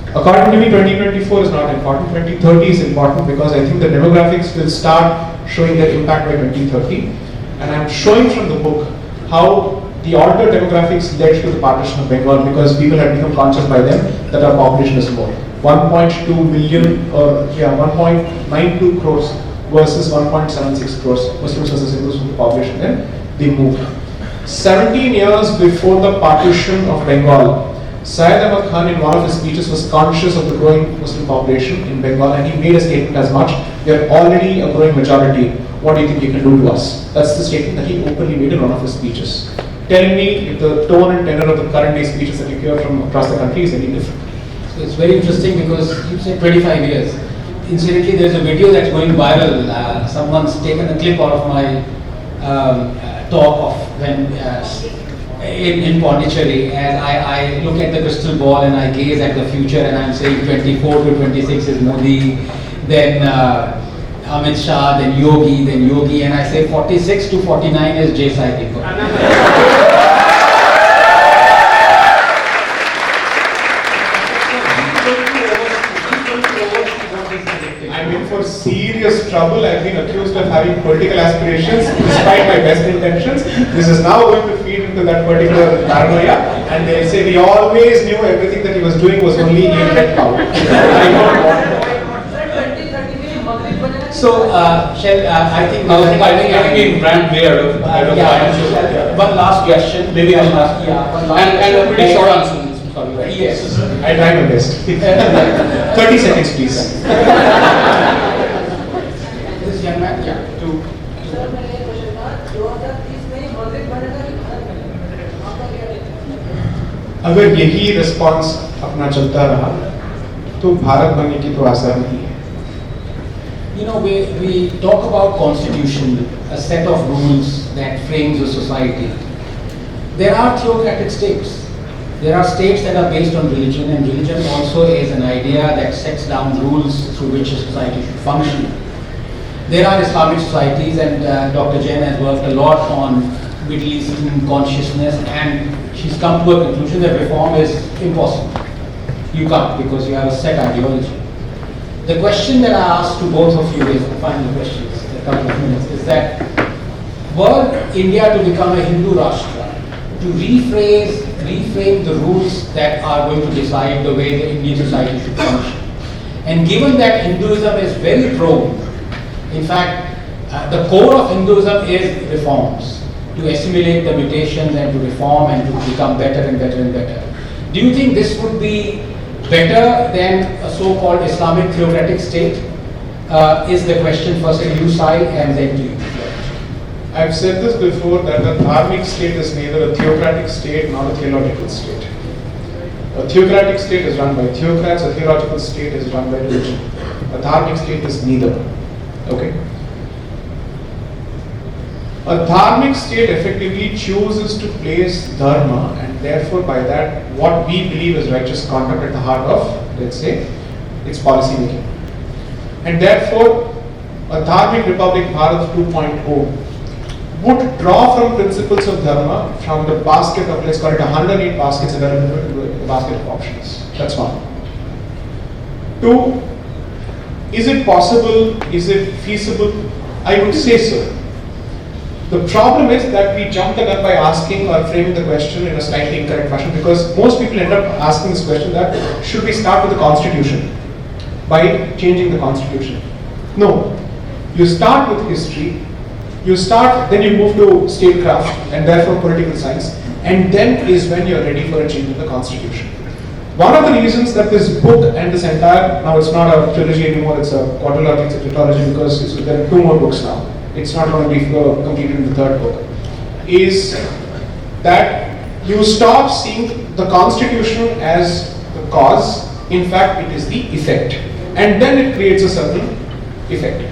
D: According to me, 2024 is not important. 2030 is important because I think the demographics will start showing their impact by 2030. And I'm showing from the book how the altered demographics led to the partition of Bengal because people had become conscious by then that our population is more. 1.2 million, 1.92 crores versus 1.76 crores Muslims versus Hindus from the population. Then they moved. 17 years before the partition of Bengal, Sai Deepak Khan in one of his speeches was conscious of the growing Muslim population in Bengal and he made a statement as much, we are already a growing majority, what do you think you can do to us? That's the statement that he openly made in one of his speeches. Tell me if the tone and tenor of the current day speeches that you hear from across the country is any different.
B: so it's very interesting because you said 25 years. Incidentally, there's a video that's going viral. Someone's taken a clip out of my talk of when in Pondicherry, and I look at the crystal ball and I gaze at the future and I'm saying 24 to 26 is Modi, then Amit Shah, then Yogi, and I say 46 to 49 is Sai Deepak.
D: I'm in for serious trouble. I've been accused of having political aspirations despite my best intentions. This is now going to feed into that particular paranoia, and they'll say we always knew everything that he was doing was only aimed at power. I don't want that.
B: So, Shel, I think
A: I think we ran way out of time.
B: one last question.
A: Maybe I'll ask.
B: Yeah,
A: And a pretty short answer. Sorry.
B: Yes.
D: I try my best. 30 seconds, please.
B: This young man, yeah.
G: Sir मेरा ये question था 2030 में मस्जिद बनेगा कि भारत बनेगा आपका क्या है
D: अगर यही रिस्पांस अपना चलता रहा तो भारत बनने की तो आसार नहीं है.
B: You know, we talk about constitution, a set of rules that frames a society. There are theocratic states. There are states that are based on religion, and religion also is an idea that sets down rules through which a society should function. There are Islamic societies, and Dr. Jain has worked a lot on Middle Eastern consciousness, and she's come to a conclusion that reform is impossible. You can't, because you have a set ideology. The question that I ask to both of you is, the final question, a couple of minutes, is that were India to become a Hindu Rashtra, to reframe the rules that are going to decide the way the Indian society should function. And given that Hinduism is very prone, in fact, the core of Hinduism is reforms, to assimilate the mutations and to reform and to become better and better and better. Do you think this would be better than a so-called Islamic theocratic state? Is the question first to you, Sai, and then to you.
D: I've said this before that the dharmic state is neither a theocratic state nor a theological state. A theocratic state is run by theocrats, a theological state is run by religion. A dharmic state is neither. Okay? A dharmic state effectively chooses to place dharma and therefore by that what we believe is righteous conduct at the heart of, let's say, its policy making. And therefore, a dharmic republic Bharat 2.0 would draw from principles of dharma from the basket of, let's call it 108 baskets available to a basket of options. That's one. Two, is it possible? Is it feasible? I would say so. The problem is that we jump the gun by asking or framing the question in a slightly incorrect fashion, because most people end up asking this question that should we start with the constitution by changing the constitution? No. You start with history, then you move to statecraft and therefore political science, and then is when you're ready for a change in the constitution. One of the reasons that this book and this entire, now it's not a trilogy anymore, it's a quadrilogy, it's a tetralogy, because there are 2 more books now. It's not going to be completed in the 3rd book, is that you stop seeing the constitution as the cause, in fact it is the effect, and then it creates a certain effect.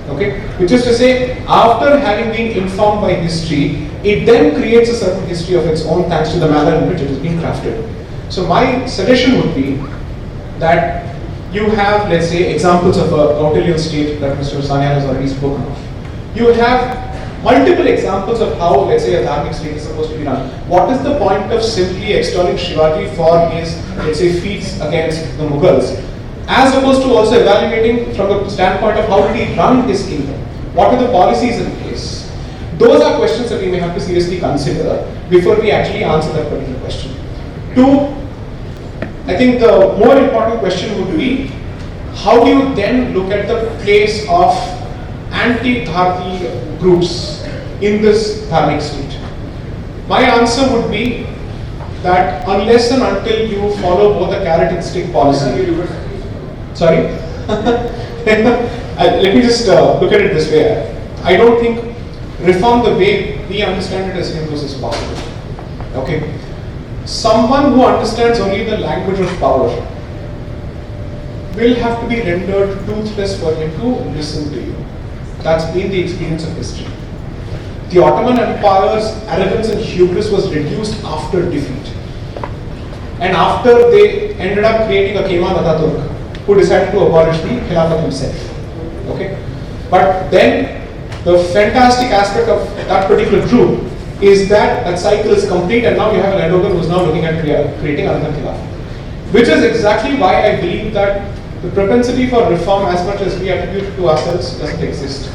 D: Okay, which is to say, after having been informed by history, it then creates a certain history of its own thanks to the manner in which it has been crafted. So my suggestion would be that you have, let's say, examples of a Gautilian state that Mr. Sanyal has already spoken of. You have multiple examples of how, let's say, a dharmic state is supposed to be run. What is the point of simply extolling Shivaji for his, let's say, feats against the Mughals, as opposed to also evaluating from the standpoint of how did he run his kingdom? What are the policies in place? Those are questions that we may have to seriously consider before we actually answer that particular question. 2, I think the more important question would be, how do you then look at the place of anti-Bharati groups in this dharmic state? My answer would be that unless and until you follow both a carrot and stick policy. Sorry? Let me just look at it this way. I don't think reform the way we understand it as Hindus is possible. Okay? Someone who understands only the language of power will have to be rendered toothless for him to listen to you. That's been the experience of history. The Ottoman Empire's arrogance and hubris was reduced after defeat. And after they ended up creating a Kemal Ataturk, who decided to abolish the Khilafat himself. Okay? But then, the fantastic aspect of that particular group is that that cycle is complete, and now you have an Erdogan who is now looking at creating another Khilafat. Which is exactly why I believe that the propensity for reform, as much as we attribute it to ourselves, doesn't exist.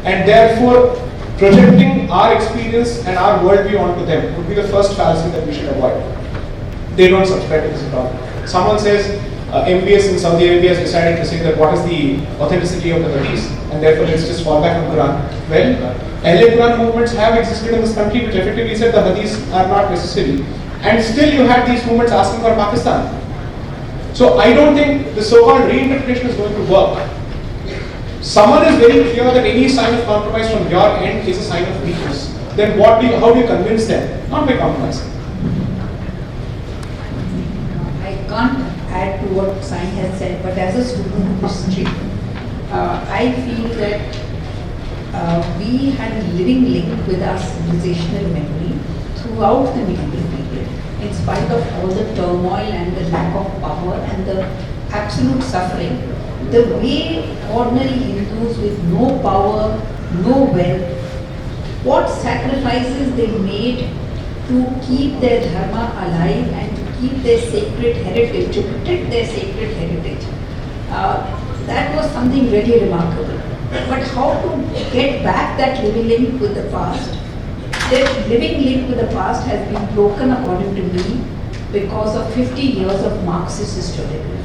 D: And therefore, projecting our experience and our worldview onto them would be the first fallacy that we should avoid. They don't subscribe to this at all. Someone says, MBS in Saudi Arabia has decided to say that what is the authenticity of the hadith, and therefore let's just fall back on Quran. Well, Ahle Quran movements have existed in this country which effectively said the hadiths are not necessary. And still you had these movements asking for Pakistan. So I don't think the so-called reinterpretation is going to work. Someone is very clear that any sign of compromise from your end is a sign of weakness. Then how do you convince them? Not by compromising.
E: I can't add to what Sai has said, but as a student of history, I feel that we had a living link with our civilizational memory throughout the medieval period, in spite of all the turmoil and the lack of power and the absolute suffering. The way ordinary Hindus with no power, no wealth, what sacrifices they made to keep their dharma alive and to keep their sacred heritage, to protect their sacred heritage. That was something really remarkable. But how to get back that living link with the past? That living link with the past has been broken, according to me, because of 50 years of Marxist historiography.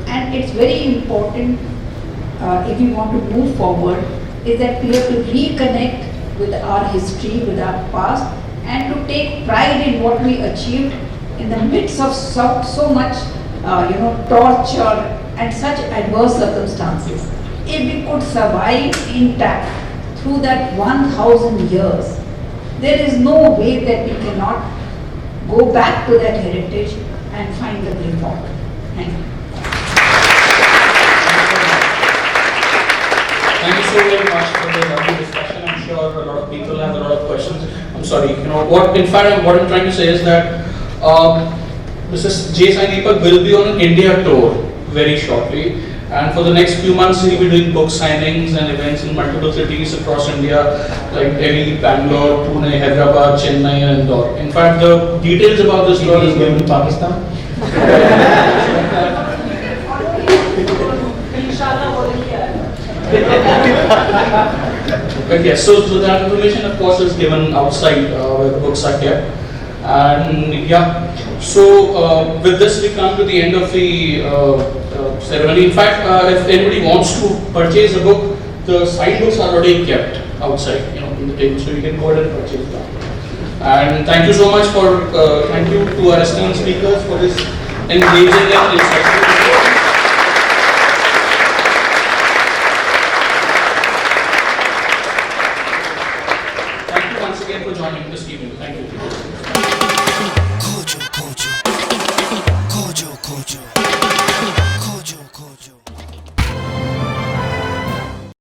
E: And it's very important, if we want to move forward, is that we have to reconnect with our history, with our past, and to take pride in what we achieved in the midst of so much, torture and such adverse circumstances. If we could survive intact through that 1,000 years, there is no way that we cannot go back to that heritage and find the way forward. Thank you.
A: Thank you so very much for the lovely discussion. I'm sure a lot of people have a lot of questions. I'm sorry, what I'm trying to say is that Mr. J. Sai Deepak will be on an India tour very shortly. And for the next few months, he'll be doing book signings and events in multiple cities across India, like Delhi, Bangalore, Pune, Hyderabad, Chennai, and Indore. In fact, the details about this tour is
B: going to Pakistan.
G: इंशाल्लाह बोलेंगे
A: Okay, so that information of course is given outside where the books are kept. And yeah, so with this we come to the end of the ceremony. In fact, if anybody wants to purchase a book, the signed books are already kept outside, in the table, so you can go ahead and purchase them. And thank you so much thank you to our esteemed speakers for this engaging and insightful. Thank you once again for joining this evening. Thank you.